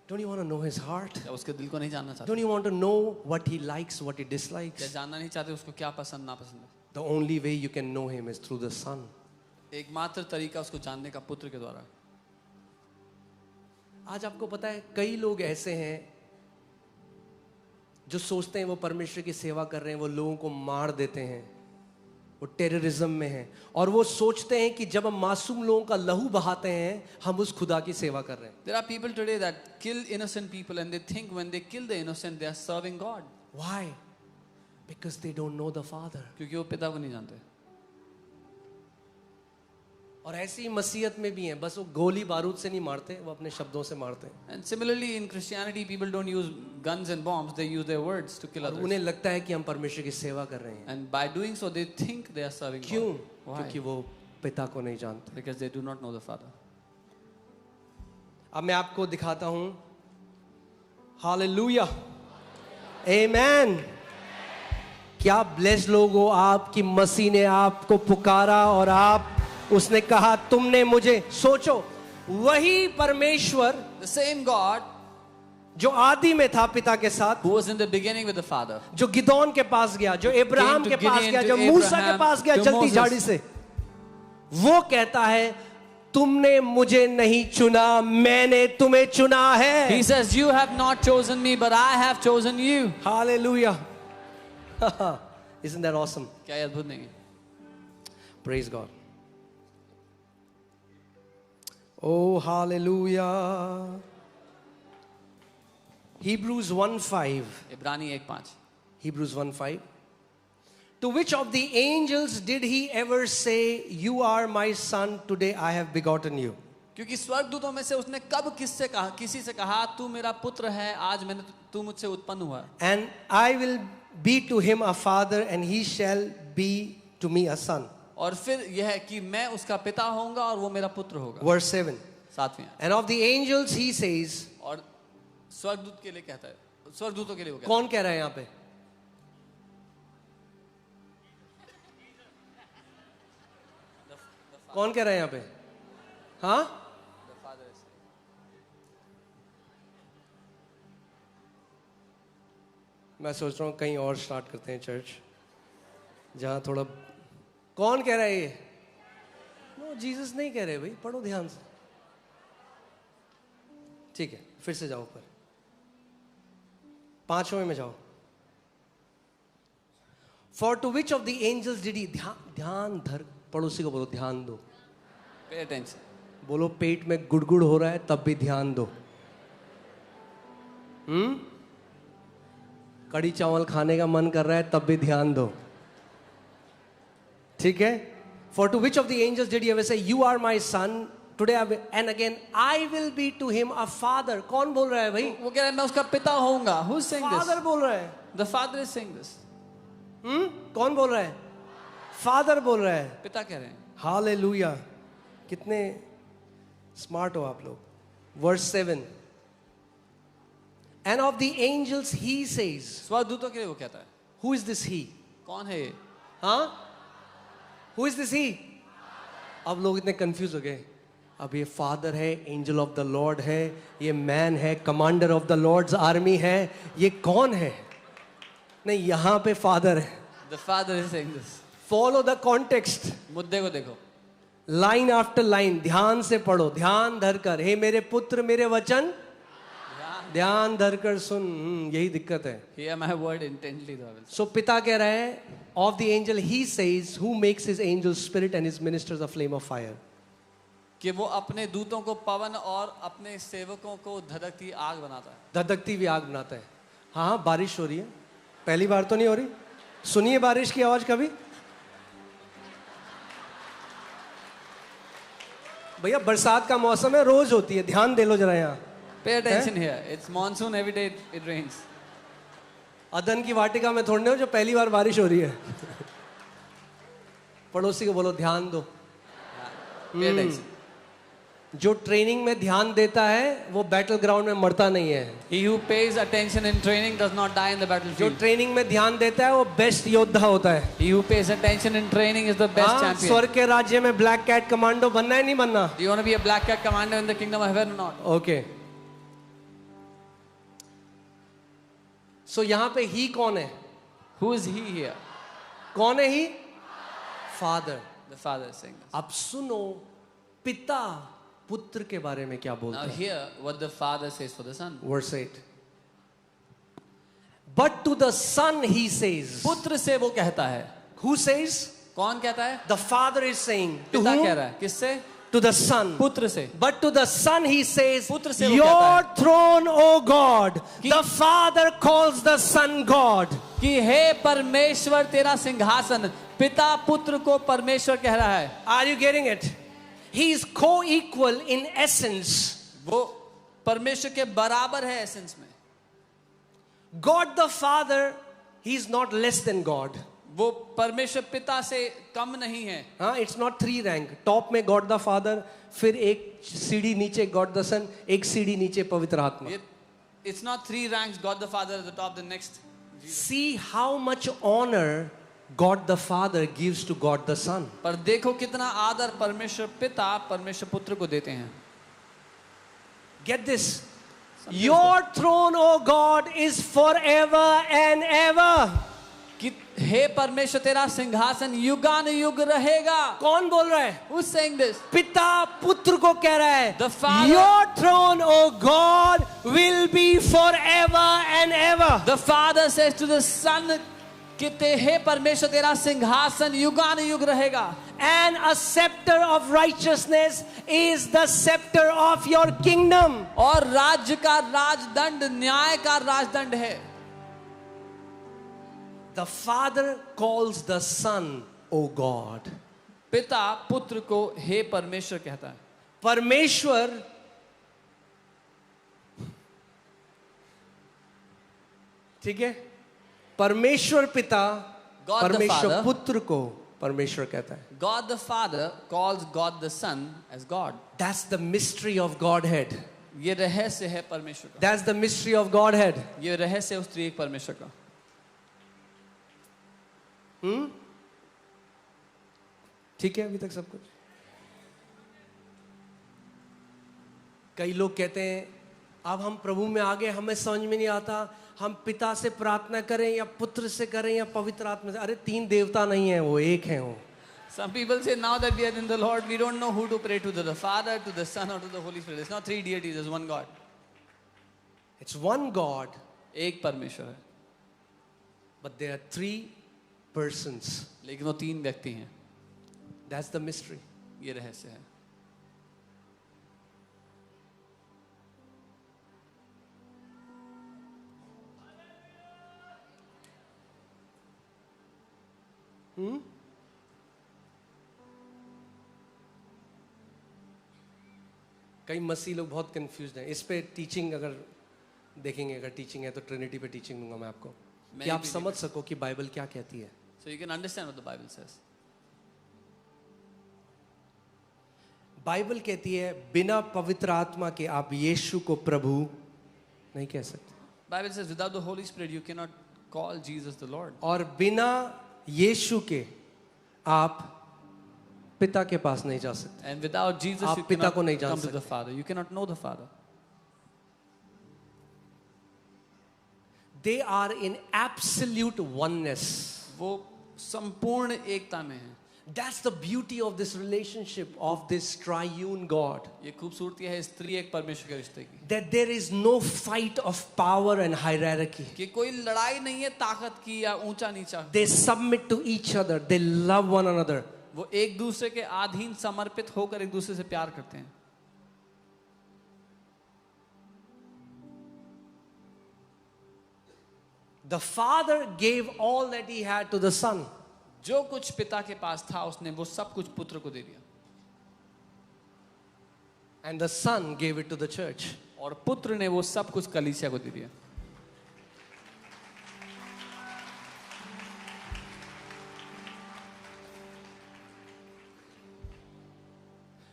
Don't you want to know his heart? क्या उसके दिल को नहीं जानना चाहते? Don't you want to know what he likes, what he क्या dislikes? जानना नहीं चाहते उसको क्या पसंद ना पसंद है? The only way you can know him is through the Son. एकमात्र तरीका उसको जानने का पुत्र के द्वारा. आज आपको पता है कई लोग ऐसे हैं जो सोचते हैं वो परमेश्वर की सेवा कर रहे हैं, वो लोगों को मार देते हैं, वो टेररिज्म में हैं, और वो सोचते हैं कि जब हम मासूम लोगों का लहू बहाते हैं हम उस खुदा की सेवा कर रहे हैं. There are people today that kill innocent people and they think when they kill the innocent they are serving God. Why? Because they don't know the Father. क्योंकि वो पिता को नहीं जानते. और ऐसी मसीहत में भी हैं, बस वो गोली बारूद से नहीं मारते, वो अपने शब्दों से मारते हैं. And similarly in Christianity people don't use guns and bombs, they use their words to kill और others. उन्हें लगता है कि हम परमेश्वर की सेवा कर रहे हैं. And by doing so they think they are serving क्यों? God. Why? क्योंकि वो पिता को नहीं जानते. Because they do not know the Father. अब मैं आपको दिखाता हूं. हालेलुया. Amen. क्या ब्लेस लोग हो आप कि मसीह ने आपको पुकारा और उसने कहा तुमने मुझे। सोचो, वही परमेश्वर The same God जो आदि में था पिता के साथ, who was in the beginning with the Father, जो गिदोन के पास गया, जो इब्राहिम to के पास Gideon, गया, to जो मूसा के Abraham, पास गया to जलती Moses. झाड़ी से, वो कहता है तुमने मुझे नहीं चुना, मैंने तुम्हें चुना है। He says, you have not chosen me, but I have chosen you. Hallelujah. Isn't that awesome? क्या ये अद्भुत नहीं है? Praise God. Oh, hallelujah. Hebrews 1:5. इब्रानी 1:5. Hebrews 1:5. To which of the angels did he ever say, "You are my son, today I have begotten you"? क्योंकि स्वर्गदूतों में से उसने कब किसी से कहा तू मेरा पुत्र है, आज मैंने तू मुझसे उत्पन्न हुआ। And I will be to him a father, and he shall be to me a son. और फिर यह कि मैं उसका पिता होऊंगा और वो मेरा पुत्र होगा। Verse 7. 7वें। And of the angels he says, और स्वर्गदूत के लिए कहता है, स्वर्गदूतों के लिए वो कहता कौन कह रहा है यहाँ पे? कौन कह रहा है यहाँ पे? हाँ? मैं सोच रहा हूँ कहीं और स्टार्ट करते हैं चर्च, जहां थोड़ा। कौन कह रहा है ये? नो, जीसस नहीं कह रहे भाई, पढ़ो ध्यान से। ठीक है, फिर से जाओ ऊपर, 5वें में जाओ। For to which of the angels did he, ध्यान धर, पड़ोसी को बोलो ध्यान दो। Pay attention. बोलो पेट में गुड़गुड़ हो रहा है तब भी ध्यान दो। कड़ी चावल खाने का मन कर रहा है तब भी ध्यान दो। ठीक है? For to which of the angels did he ever say, you are my son, today and again I will be to him a father. कौन बोल रहा है भाई? वो कह रहा है मैं उसका पिता होऊंगा। Who is saying this? Father बोल रहा है। The Father is saying this. कौन बोल रहा है? फादर बोल रहा है। पिता कह रहे हैं। हालेलुया। कितने स्मार्ट हो आप लोग। Verse 7, and of the angels he says, स्वर्गदूतों के लिए वो कहता है। Who is this he? कौन है ये? हाँ, हु इज दिस ही? अब लोग इतने कंफ्यूज हो गए। अब ये फादर है, एंजल ऑफ द लॉर्ड है, ये मैन है, commander of the lord's army है, ये कौन है? नहीं, यहां पे फादर है। The Father is saying this. Follow the context, मुद्दे को देखो। लाइन आफ्टर लाइन, ध्यान से पढ़ो, ध्यान धरकर। हे मेरे पुत्र मेरे वचन ध्यान धरकर सुन। यही दिक्कत है। Hear my word intently, though I will. सो पिता कह रहा है, of the angel he says, who makes his angel spirit and his ministers a flame of fire. कि वो अपने दूतों को पवन और अपने सेवकों को धधकती आग बनाता है। धधकती हुई आग बनाता है। हाँ हाँ, बारिश हो रही है। पहली बार तो नहीं हो रही। सुनिए बारिश की आवाज कभी। भैया बरसात का मौसम है, रोज होती है, ध्यान दे लो जरा। यहाँ Pay attention here. It's monsoon, every day it rains. अदन की वाटिका में थोड़ने हो जो पहली बार बारिश हो रही है। पड़ोसी को बोलो ध्यान दो। Pay attention. जो ट्रेनिंग में ध्यान देता है वो बैटल ग्राउंड में मरता नहीं है। He who pays attention in training does not die in the जो battlefield. ट्रेनिंग में ध्यान देता है वो बेस्ट योद्धा होता है। He who pays attention in training is the best हाँ, champion. स्वर्ग के राज्य में ब्लैक कैट कमांडो बनना है नहीं बनना? Do you want to be a black cat commander in the kingdom of heaven or not? Okay. So यहाँ पे ही कौन है? Who is he here? कौन है ही? Father. The Father is saying this. अब सुनो पिता पुत्र के बारे में क्या बोलता Now है। hear what the Father says for the Son. Verse 8. But to the Son he says. पुत्र से वो कहता है। Who says? कौन कहता है? The Father is saying. To पिता whom? कह रहा है। किससे? To the Son. पुत्र से। But to the Son he says, पुत्र से वो your कहता throne, O God. कि- The Father calls the Son God. कि हे परमेश्वर तेरा सिंहासन, पिता पुत्र को परमेश्वर कह रहा है। Are you getting it? He is co-equal in essence. वो परमेश्वर के बराबर है एसेंस में। God the Father, he is not less than God. वो परमेश्वर पिता से कम नहीं है। हाँ, it's not 3 rank. टॉप में God the Father, फिर एक सीढ़ी नीचे God the Son, एक सीढ़ी नीचे पवित्र आत्मा। It's not 3 ranks, God the Father at the top, the next See how much honor God the Father gives to God the Son. पर देखो कितना आदर परमेश्वर पिता परमेश्वर पुत्र को देते हैं. Get this. Your throne, O God, is forever and ever. कि हे परमेश्वर तेरा सिंहासन युगानुयुग रहेगा. कौन बोल रहा है? Who's saying this? पिता पुत्र को कह रहा है. The Father- Your throne, O God, will be forever and ever. The Father says to the Son कि हे परमेश्वर तेरा सिंहासन युगानुयुग रहेगा. And a scepter of righteousness is the scepter of your kingdom. और राज्य का राजदंड न्याय का राजदंड है. The Father calls the Son, O God. पिता पुत्र को हे परमेश्वर कहता है. परमेश्वर ठीक है, परमेश्वर पिता God the परमेश्वर Father. पुत्र को परमेश्वर कहता है. God the Father calls God the Son as God. That's the mystery of Godhead. ये रहस्य है परमेश्वर का. That's the mystery of Godhead. ये रहस्य उस त्रिएक परमेश्वर का. ठीक है अभी तक सब कुछ. कई लोग कहते हैं अब हम प्रभु में आ गए, हमें समझ में नहीं आता हम पिता से प्रार्थना करें या पुत्र से करें या पवित्र आत्मा से. अरे तीन देवता नहीं है, वो एक है. वो Some people say now that we are in the Lord, we don't know who to pray to the Father, to the Son, or to the Holy Spirit. It's not three deities, there's one God. It's one God, एक परमेश्वर है, but there are three persons. लेकिन वो तीन व्यक्ति हैं. That's the mystery. ये रहस्य है. कई मसीह लोग बहुत कंफ्यूज्ड हैं इस पे. टीचिंग अगर देखेंगे, अगर टीचिंग है तो ट्रिनिटी पे टीचिंग दूंगा मैं आपको, कि आप समझ सको कि बाइबल क्या कहती है. So you can understand what the Bible says. Bible कहती है बिना पवित्र आत्मा के आप यीशु को प्रभु नहीं कह सकते. Bible says without the Holy Spirit you cannot call Jesus the Lord. और बिना यीशु के आप पिता के पास नहीं जा सकते. And without Jesus आप you पिता cannot को नहीं जान come to सकते. the Father. You cannot know the Father. They are in absolute oneness. वो संपूर्ण एकता में है. That's the beauty of this relationship of this triune God. ये खूबसूरती है इस त्रिएक परमेश्वर के रिश्ते की. That there is no fight of power and hierarchy. कि कोई लड़ाई नहीं है ताकत की या ऊंचा नीचा. They submit to each other. They love one another. वो एक दूसरे के अधीन समर्पित होकर एक दूसरे से प्यार करते हैं. The Father gave all that He had to the Son. जो कुछ पिता के पास था उसने वो सब कुछ पुत्र को दे दिया. And the Son gave it to the church. और पुत्र ने वो सब कुछ कलीसिया को दे दिया.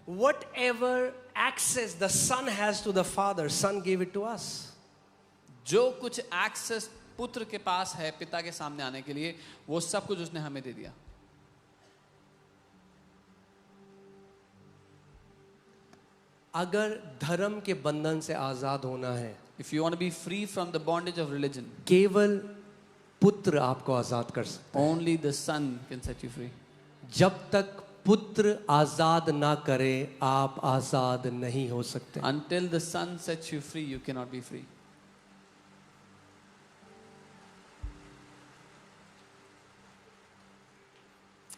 Whatever access the Son has to the Father, Son gave it to us. जो कुछ एक्सेस पुत्र के पास है पिता के सामने आने के लिए वो सब कुछ उसने हमें दे दिया. अगर धर्म के बंधन से आजाद होना है, If you want to be free from the bondage of religion, केवल पुत्र आपको आजाद कर सकता only the Son can set you free. है. जब तक पुत्र आजाद ना करे आप आजाद नहीं हो सकते. Until the Son sets you free, you cannot be free.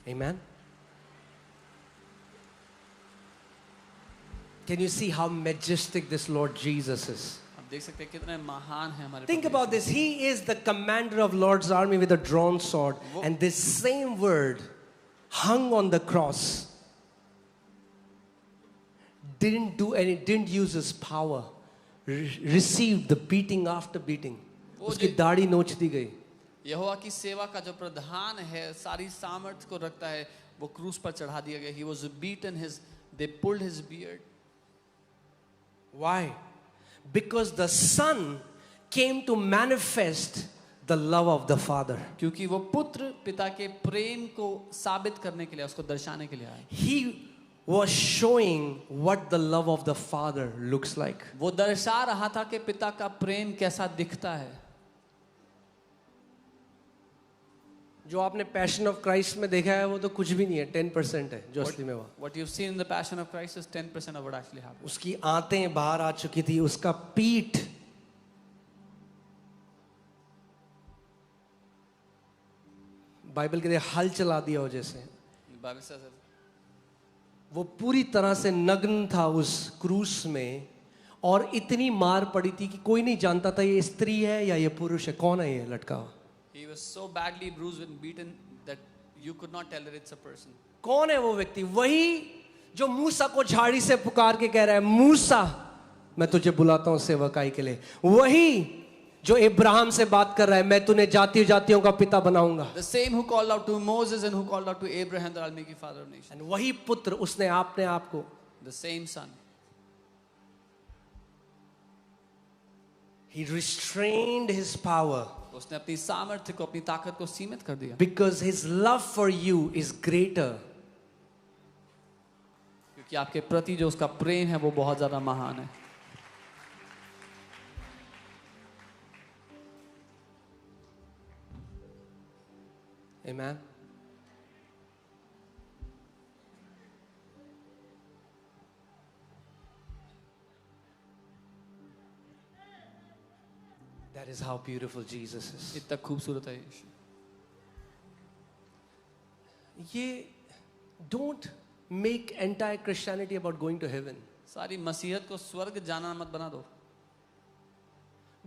Amen. Can you see how majestic this Lord Jesus is? आप देख सकते हैं कितने महान है हमारे. Think about this. He is the commander of Lord's army with a drawn sword. And this same word hung on the cross. Didn't use his power. Received the beating after beating. उसकी दाढ़ी नोच दी गई. यहोवा की सेवा का जो प्रधान है सारी सामर्थ को रखता है वो क्रूस पर चढ़ा दिया गया. He was beaten, they pulled his beard. Why? Because the Son came to manifest the love of the Father. क्योंकि वो पुत्र पिता के प्रेम को साबित करने के लिए, उसको दर्शाने के लिए आया. He was showing what the love of the Father looks like. वो दर्शा रहा था कि पिता का प्रेम कैसा दिखता है. जो आपने पैशन ऑफ क्राइस्ट में देखा है वो तो कुछ भी नहीं है, 10% है जो असली में हुआ. What you've seen in the Passion of Christ is 10% of what actually happened. उसकी आंतें बाहर आ चुकी थी, उसका पीठ बाइबल के लिए हल चला दिया हो जैसे. The Bible says that वो पूरी तरह से नग्न था उस क्रूस में, और इतनी मार पड़ी थी कि कोई नहीं जानता था ये स्त्री है या ये पुरुष है, कौन है ये लटका हुआ. he was so badly bruised and beaten that you could not tell that it's a person. कौन है वो व्यक्ति? वही जो मूसा को झाड़ी से पुकार के कह रहा है, मूसा मैं तुझे बुलाता हूं सेवकाई के लिए. वही जो इब्राहिम से बात कर रहा है, मैं तूने जातियों जातियों का पिता बनाऊंगा. The same who called out to Moses and who called out to Abraham that I'll make you father of nations. And वही पुत्र उसने अपने आप को, The same son. he restrained his power उसने अपनी सामर्थ्य को, अपनी ताकत को सीमित कर दिया. because his love for you is greater. क्योंकि आपके प्रति जो उसका प्रेम है वो बहुत ज्यादा महान है. Amen. That is how beautiful Jesus is. इतना खूबसूरत है यीशु. ये don't make entire Christianity about going to heaven. सारी मसीहत को स्वर्ग जाना मत बना दो.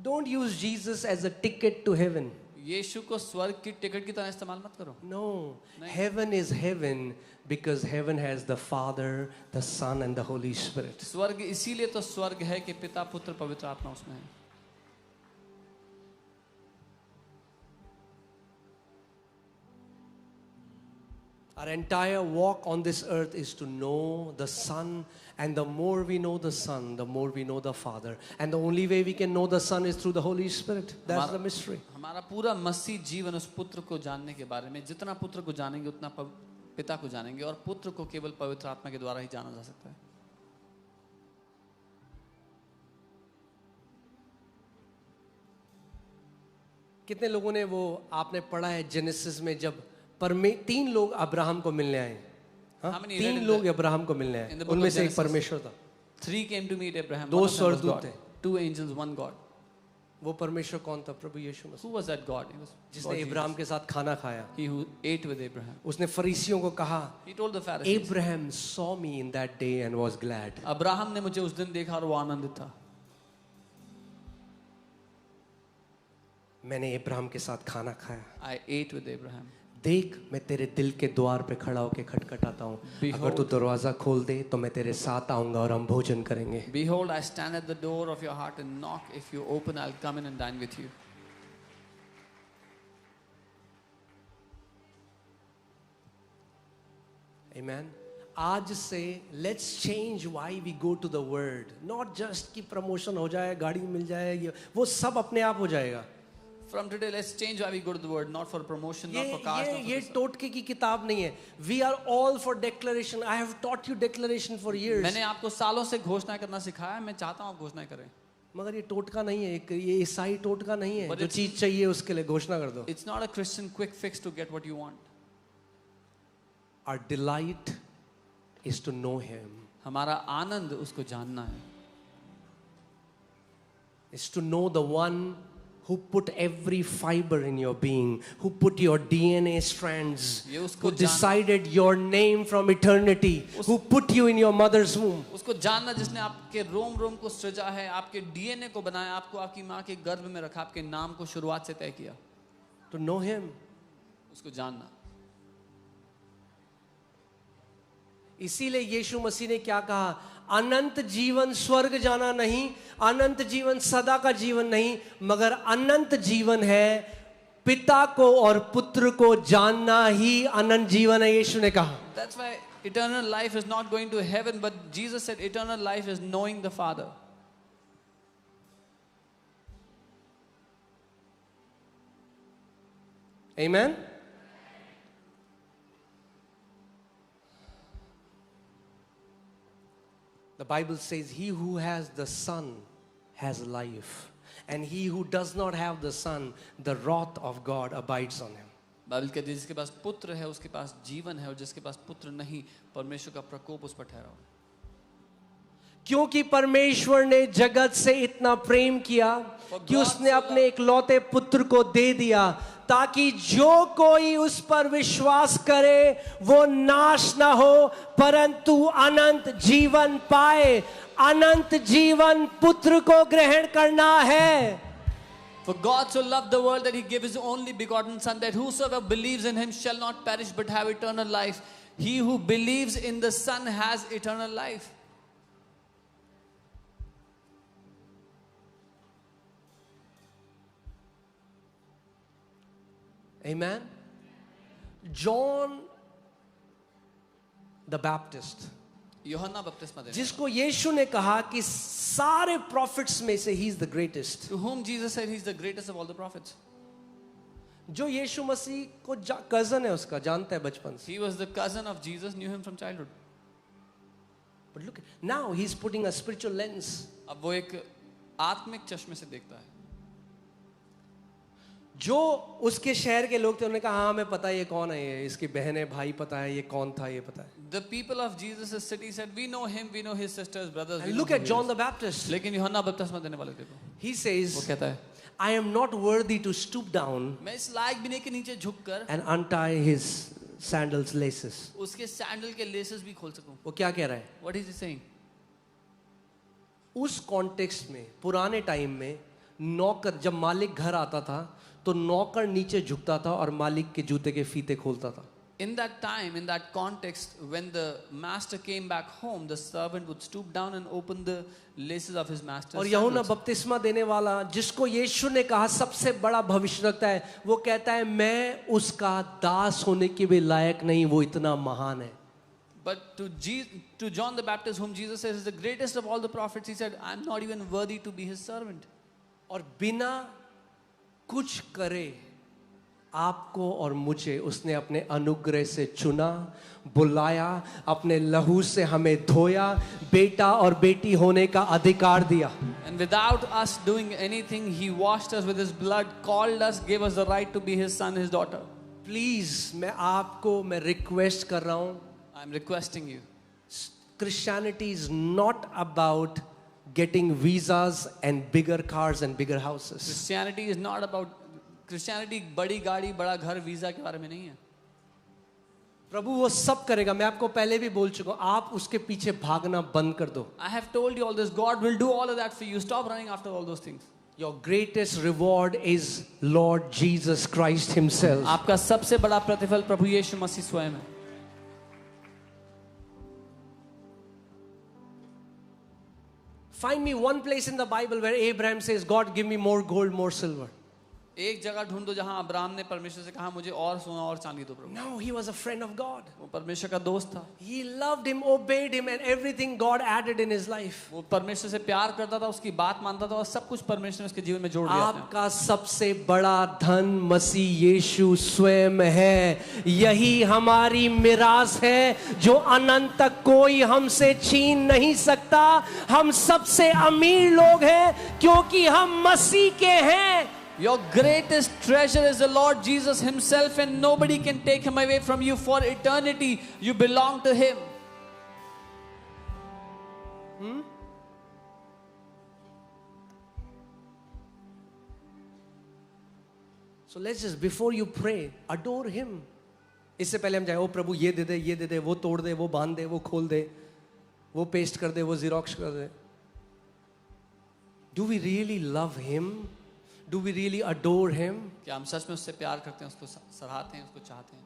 Don't use Jesus as a ticket to heaven. यीशु को स्वर्ग की टिकट की तरह इस्तेमाल मत करो. No, heaven is heaven because heaven has the Father, the Son and the Holy Spirit. स्वर्ग इसीलिए तो स्वर्ग है कि पिता, पुत्र, पवित्र आत्मा उसमें है. Our entire walk on this earth is to know the Son, and the more we know the Son, the more we know the Father. And the only way we can know the Son is through the Holy Spirit. That's the mystery. हमारा पूरा मसीह जीवन उस पुत्र को जानने के बारे में, जितना पुत्र को जानेंगे उतना पिता को जानेंगे, और पुत्र को केवल पवित्र आत्मा के द्वारा ही जाना जा सकता है. कितने लोगों ने वो आपने पढ़ा है जेनेसिस में, जब तीन लोग अब्राहम को मिलने आए. हाँ? How many तीन read in लोग the- अब्राहम को मिलने in आए, the book उनमें of से एक Genesis? परमेश्वर था. 3 came to meet Abraham. दो One of them was स्वर्गदूत God. थे. 2 angels, 1 God. वो परमेश्वर कौन था? प्रभु यीशु मसीह, Who was that God? He was जिसने God Jesus. इब्राहिम के साथ खाना खाया. He who ate with Abraham. उसने फरीसियों को कहा, He told the Pharisees, Abraham saw me in that day and was glad. Abraham ने मुझे उस दिन देखा और वो आनंदित था. मैंने इब्राहिम के साथ खाना खाया. I ate with Abraham. देख, मैं तेरे दिल के द्वार पे खड़ा होके खटखटाता हूँ. Behold. अगर तू दरवाजा खोल दे तो मैं तेरे साथ आऊंगा और हम भोजन करेंगे. Behold, I stand at the door of your heart and knock. If you open, I'll come in and dine with you. Amen. आज से let's change why we go to the word. Not just कि प्रमोशन हो जाए, गाड़ी मिल जाए, वो सब अपने आप हो जाएगा. From today, let's change why we go to the word, not for promotion, not ये for cars, not ये for टोटके की किताब नहीं है. We are all for declaration. I have taught you declaration for years. मैंने आपको सालों से घोषणा करना सिखाया. मैं चाहता हूँ आप घोषणा करें. मगर ये टोटका नहीं है, ये ईसाई टोटका नहीं है. But जो it's- चीज चाहिए उसके लिए घोषणा कर दो. It's not a Christian quick fix to get what you want. Our delight is to know Him. हमारा आनंद उसको जानना है. Is to know the one who put every fiber in your being, who put your DNA strands, ये उसको who जान- decided your name from eternity, who put you in your mother's womb. उसको जानना जिसने आपके रोम रोम को सृजा है, आपके डीएनए को बनाया, आपको आपकी माँ के गर्भ में रखा, आपके नाम को शुरुआत से तय किया. To know Him. उसको जानना. इसीलिए यीशु मसीह ने क्या कहा? अनंत जीवन स्वर्ग जाना नहीं, अनंत जीवन सदा का जीवन नहीं, मगर अनंत जीवन है पिता को और पुत्र को जानना ही अनंत जीवन है. यीशु ने कहा. That's why eternal life is not going to heaven, but Jesus said eternal life is knowing the Father. Amen. The Bible says, he who has the Son has life, and he who does not have the Son, the wrath of God abides on him. Bible कहती है जिसके पास पुत्र है उसके पास जीवन है, और जिसके पास पुत्र नहीं परमेश्वर का प्रकोप उस पर ठहरा हुआ है। क्योंकि परमेश्वर ने जगत से इतना प्रेम किया कि उसने अपने इकलौते पुत्र को दे दिया, ताकि जो कोई उस पर विश्वास करे वो नाश ना हो परंतु अनंत जीवन पाए। अनंत जीवन पुत्र को ग्रहण करना है। For God so loved the world that he gave his only begotten Son, that whosoever believes in him shall not perish but have eternal life. He who believes in the Son has eternal life. Amen. John the Baptist, यूहन्ना बपतिस्मा देने, जिसको यीशु ने कहा कि सारे प्रॉफिट्स में से he is the greatest, to whom Jesus said he is the greatest of all the prophets. जो यीशु मसीह को कजन है उसका, जानता है बचपन से। He was the cousin of Jesus, knew him from childhood. But look, now he's putting a spiritual lens. अब वो एक आत्मिक चश्मे से देखता है। जो उसके शहर के लोग थे उन्होंने कहा हाँ हमें पता है ये कौन है, ये इसकी बहन है, भाई पता है, ये कौन था, ये पता है। The people of Jesus' city said, we know him, we know his sisters, brothers. And look at John the Baptist. लेकिन यूहन्ना बपतिस्मा देने वाले देखो, He वो says, कहता है, I am not worthy to stoop down मैं इस लायक भी नहीं कि नीचे झुककर and untie his sandals laces. उसके सैंडल के लेसेस भी खोल सकूं। वो क्या कह रहा है? What is he saying? उस कॉन्टेक्स्ट में, पुराने टाइम में नौकर, जब मालिक घर आता था तो नौकर नीचे झुकता था और मालिक के जूते के फीते खोलता था। In that time, in that context, when the master came back home, the servant would stoop down and open the laces of his master's और यूहन्ना sandals. बपतिस्मा देने वाला, जिसको यीशु ने कहा सबसे बड़ा भविष्यवक्ता है, वो कहता है मैं उसका दास होने के भी लायक नहीं, वो इतना महान है। But to John the Baptist, whom Jesus says is the greatest of all the prophets, he said, I'm not even worthy to be his servant. और बिना कुछ करे आपको और मुझे उसने अपने अनुग्रह से चुना, बुलाया, अपने लहू से हमें धोया, बेटा और बेटी होने का अधिकार दिया। And without us doing anything, he washed us with his blood, called us, gave us the right to be his son, his daughter. Please मैं रिक्वेस्ट कर रहा हूं, I'm requesting you. Christianity is not about getting visas and bigger cars and bigger houses. Christianity is not about Christianity बड़ी गाड़ी बड़ा घर वीजा के बारे में नहीं है। प्रभु वो सब करेगा, मैं आपको पहले भी बोल चुका हूं, आप उसके पीछे भागना बंद कर दो। I have told you all this. God will do all of that for you. Stop running after all those things. Your greatest reward is Lord Jesus Christ himself. आपका सबसे बड़ा प्रतिफल प्रभु यीशु मसीह स्वयं है। Find me one place in the Bible where Abraham says, God, give me more gold, more silver. एक जगह ढूंढो जहां अब्राहम ने परमेश्वर से कहा मुझे और सोना और चांदी दो प्रभु। No, he was a friend of God. वो परमेश्वर का दोस्त था। He loved him, obeyed him, and everything God added in his life. वो परमेश्वर से प्यार करता था, उसकी बात मानता था और सब कुछ परमेश्वर ने उसके जीवन में जोड़ दिया। आपका सबसे बड़ा धन मसीह यीशु स्वयं है। यही हमारी मिरास है जो अनंत तक कोई हमसे छीन नहीं सकता। हम सबसे अमीर लोग हैं क्योंकि हम मसीह के हैं। Your greatest treasure is the Lord Jesus himself, and nobody can take him away from you. For eternity you belong to him. So let's just, before you pray, adore him. इससे पहले हम जाए, ओ प्रभु ये दे दे, ये दे दे, वो तोड़ दे, वो बांध दे, वो खोल दे, वो पेस्ट कर दे, वो ज़ेरॉक्स कर दे। Do we really love him? Do we really adore him? क्या हम सच में उससे प्यार करते हैं, उसको सराहते हैं, उसको चाहते हैं?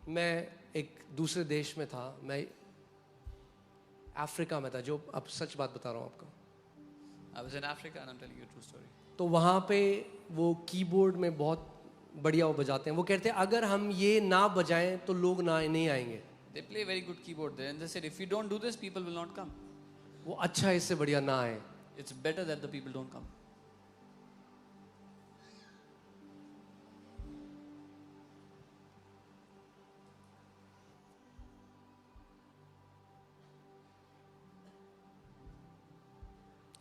मैं एक दूसरे देश में था, मैं अफ्रीका में था, जो अब सच बात बता रहा हूँ आपको। I was in Africa and I'm telling you a true story. तो वहाँ पे वो कीबोर्ड में बहुत बढ़िया वो बजाते हैं, वो कहते हैं अगर हम ये ना बजाएं तो लोग ना नहीं आएंगे। They play very good keyboard there, and they said, if you don't do this, people will not come. वो अच्छा है, इससे बढ़िया ना आए। It's better that the people don't come.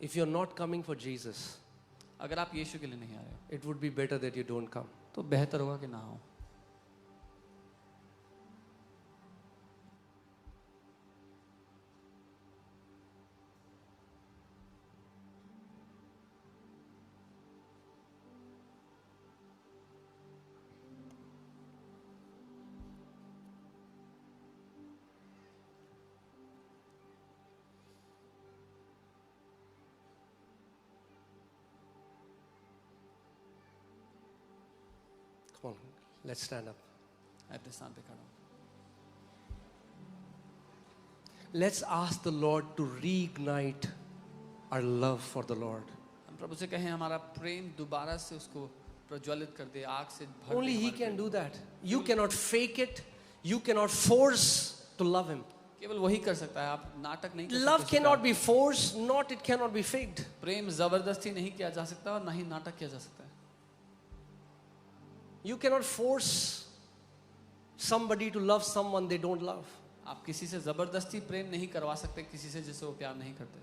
If you're not coming for Jesus, अगर आप यीशु के लिए नहीं आ रहे हो, it would be better that you don't come. तो बेहतर होगा कि ना हो। Come on, let's stand up. अपने स्थान पे खड़ा हो। Let's ask the Lord to reignite our love for the Lord. हम प्रभु से कहें हमारा प्रेम दोबारा से उसको प्रज्वलित कर दे, आग से भर दे। Only He हमारे can Prem do that. You cannot fake it. You cannot force to love Him. केवल वही कर सकता है, आप नाटक नहीं कर Love सकते। cannot be forced, not it cannot be faked. प्रेम जबरदस्ती नहीं किया जा सकता और ना ही नाटक किया जा सकता है। You cannot force somebody to love someone they don't love. आप किसी से जबरदस्ती प्रेम नहीं करवा सकते, किसी से जिसे वो प्यार नहीं करते।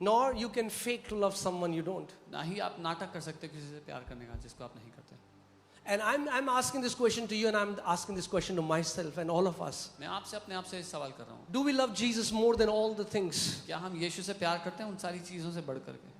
Nor you can fake to love someone you don't. ना ही आप नाटक कर सकते किसी से प्यार करने का जिसको आप नहीं करते। And I'm asking this question to you, and I'm asking this question to myself and all of us. मैं आपसे अपने आप से सवाल कर रहा हूँ, Do we love Jesus more than all the things? क्या हम यीशु से प्यार करते हैं उन सारी चीजों से बढ़ करके?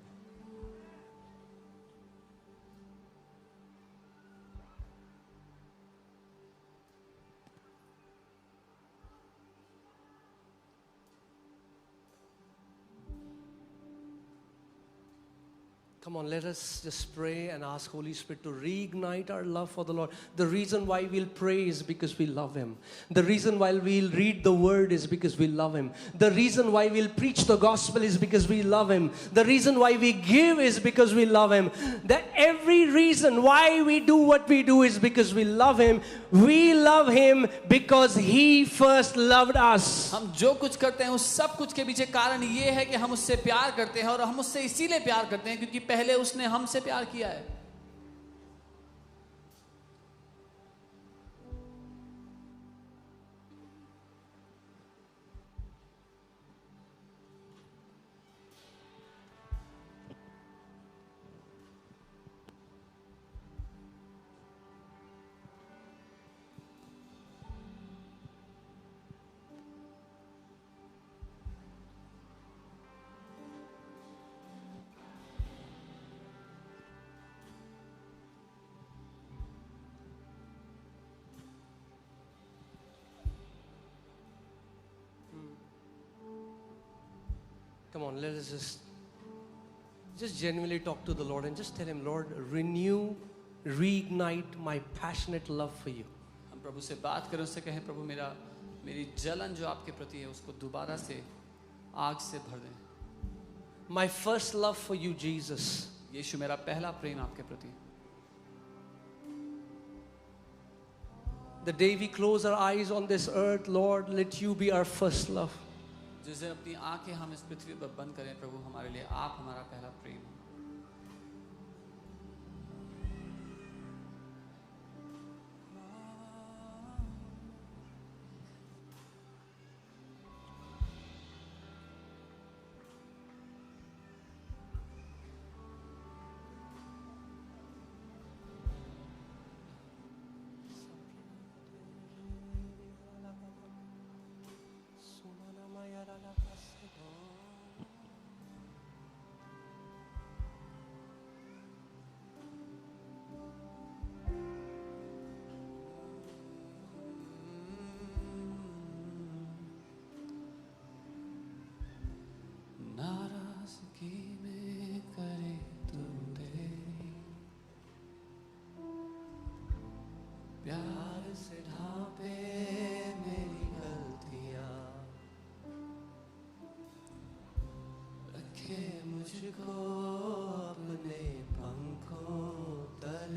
Come on, let us just pray and ask Holy Spirit to reignite our love for the Lord. The reason why we'll pray is because we love Him. The reason why we'll read the Word is because we love Him. The reason why we'll preach the gospel is because we love Him. The reason why we give is because we love Him. That every reason why we do what we do is because we love Him. We love Him because He first loved us. हम जो कुछ करते हैं उस सब कुछ के पीछे कारण ये है कि हम उससे प्यार करते हैं, और हम उससे इसीलिए प्यार करते हैं क्योंकि पहले उसने हमसे प्यार किया है। Come on, let us just genuinely talk to the Lord and just tell Him, Lord, reignite my passionate love for you. हम प्रभु से बात करें, उससे कहें प्रभु मेरी जलन जो आपके प्रति है उसको दोबारा से आग से भर दें। My first love for you, Jesus. यीशु मेरा पहला प्रेम आपके प्रति। The day we close our eyes on this earth, Lord, let you be our first love. जिस दिन अपनी आंखें हम इस पृथ्वी पर बंद करें प्रभु, हमारे लिए आप हमारा पहला प्रेम हो। नाराज़गी में करे तू तेरी, प्यार से ढांपे मेरी गलतियाँ, रखे मुझको अपने पंखों तले।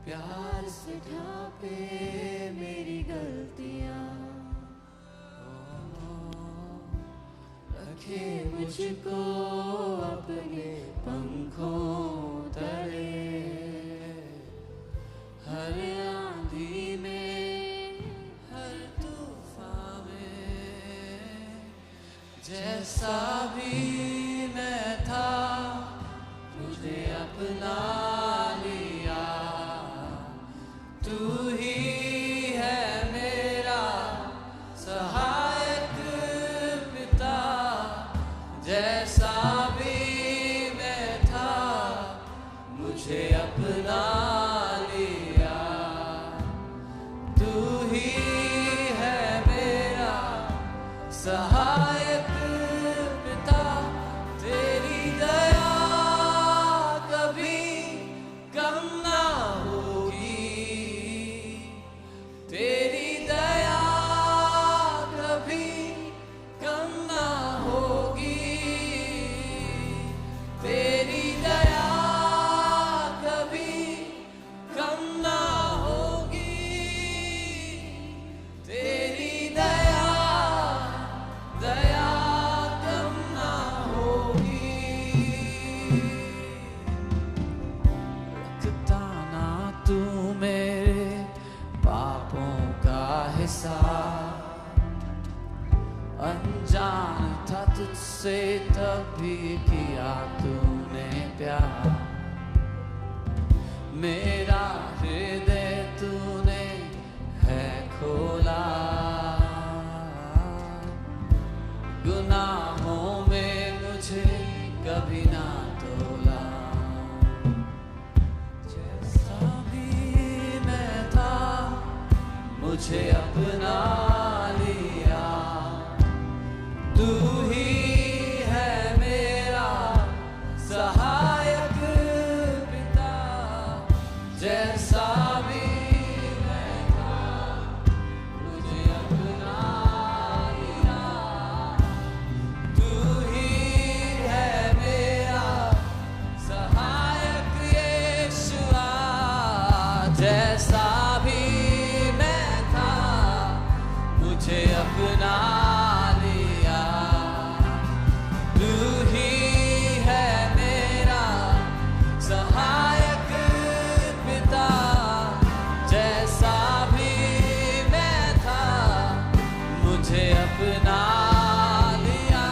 प्यार से ढांपे मेरी गलतियां, रखे मुझको अपने पंखों तले, हर आंधी में हर तूफान में, जैसा भी मैं था तुझे अपना लिया, तू ही है मेरा सहायक पिता, जैसा भी मैं था मुझे अपना लिया, तू ही है मेरा सहायक पिता, तेरी दया कभी कम ना होगी, तेरी दया कभी कम ना होगी, तेरी दया कभी कम ना होगी, तेरी दया दया कम ना होगी, रखता ना तू मेरे पापों का हिसाब, अनजान था तुझसे तभी किया तूने प्यार, मेरा हृदय तूने है खोला, गुनाहों में मुझे कभी ना तोला, जैसा भी मैं था मुझे अपना लिया, तू ही है मेरा सहायक पिता, जैसा भी मैं था मुझे अपना लिया, तू ही है मेरा सहायक यीशुआ, जैसा भी मैं था मुझे अपना लिया, तू ही है मेरा सहायक पिता, जैसा भी मैं था मुझे अपना लिया,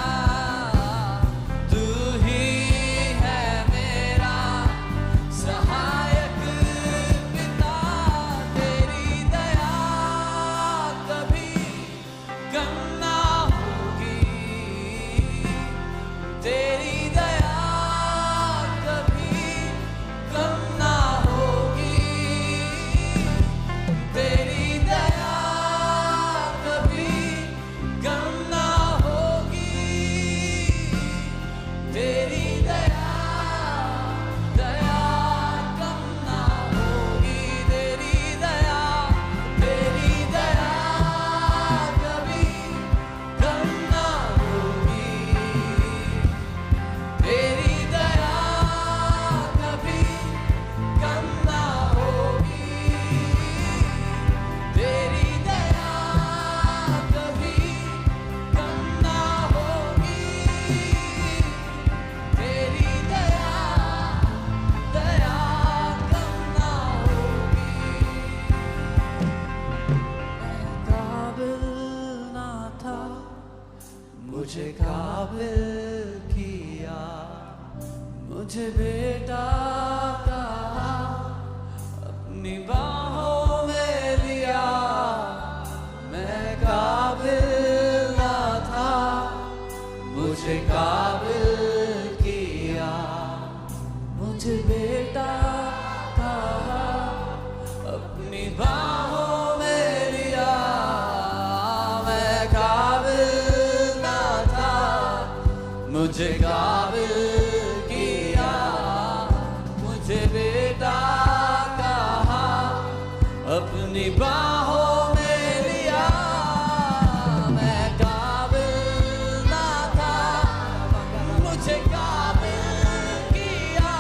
तू ही है मेरा सहायक पिता, तेरी दया कभी कम ना होगी, तेरी दया कभी कम ना होगी, तेरी दया कभी कम ना होगी, तेरी दया दया कम ना होगी, तेरी दया कभी कम ना होगी, तेरी दया कभी कम ना होगी, तेरी दया कभी कम ना होगी, तेरी दया दया कम ना होगी, मैं काबिल ना था मुझे काबिल किया, मुझे बेटा कहा अपनी बाहों में लिया, मैं काबिल ना था मुझे काबिल किया, मुझे बेटा कहा अपनी बाहों में लिया, मैं काबिल ना था मुझे काबिल किया, मुझे बेटा कहा अपनी बाहों में लिया, मैं काबिल ना था मुझे काबिल किया,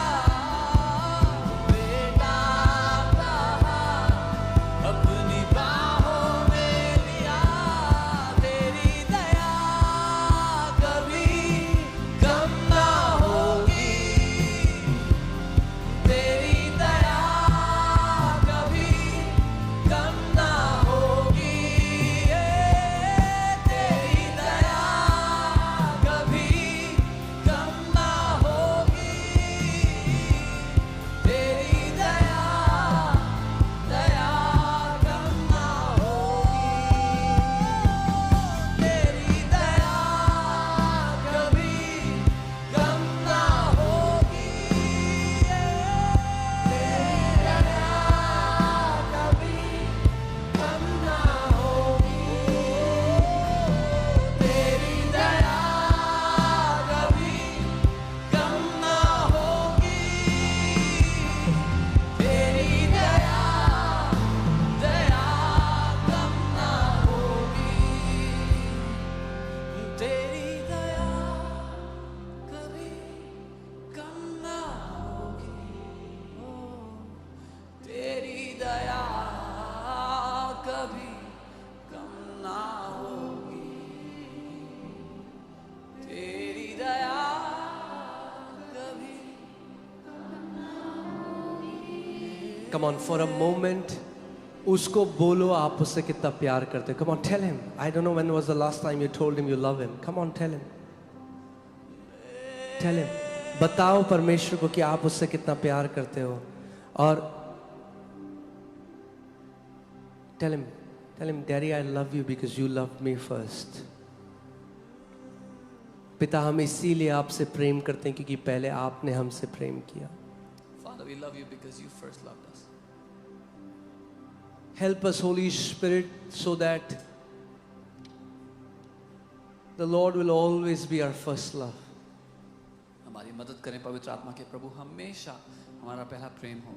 बेटा कहा Come on, for a moment, उसको बोलो आप उससे कितना प्यार करते हो. Come on, tell him. I don't know when was the last time you told him you love him. Come on, tell him. Tell him. बताओ परमेश्वर को कि आप उससे कितना प्यार करते हो. और tell him, Daddy, I love you because you loved me first. पिता, हम इसीलिए आपसे प्रेम करते हैं क्योंकि पहले आपने हमसे प्रेम किया. Father, we love you because you first loved us. Help us, Holy Spirit, so that the Lord will always be our first love. हमारी मदद करें पवित्र आत्मा के प्रभु, हमेशा हमारा पहला प्रेम हो.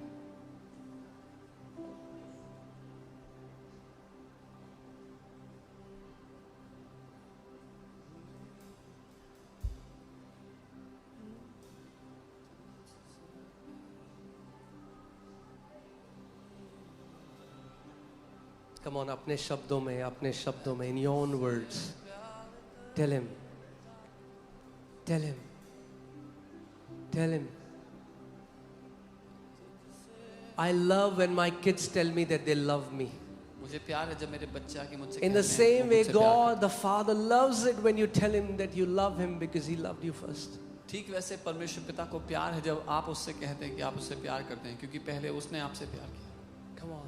Come on, अपने शब्दों में, in your own words, tell him. I love when my kids tell me that they love me. मुझे प्यार है जब मेरे बच्चे आके मुझसे In the कहते हैं, same वो way, मुझसे प्यार God the Father loves it when you tell him that you love him because he loved you first. करते हैं. ठीक वैसे परमेश्वर पिता को प्यार है जब आप उससे कहते हैं कि आप उससे प्यार करते हैं, क्योंकि पहले उसने आपसे प्यार किया. Come on.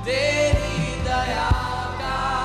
तेरी दया का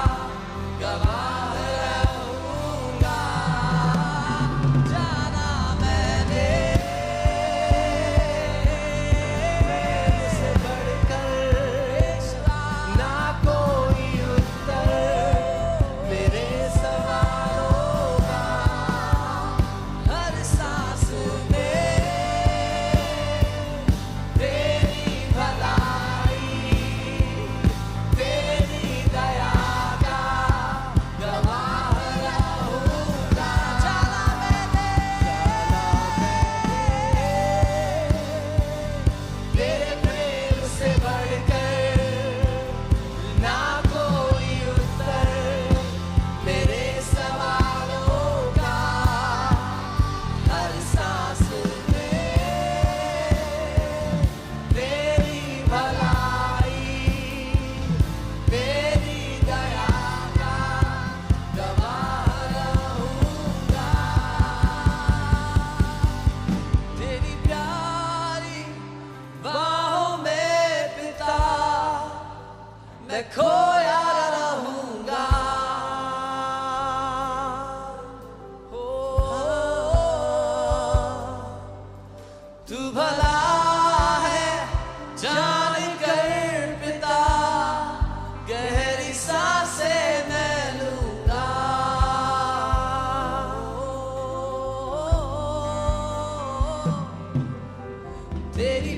मैं खोया रहूंगा। हो तू भला है जान कर पिता, गहरी सांसें मैं लूंगा। तेरी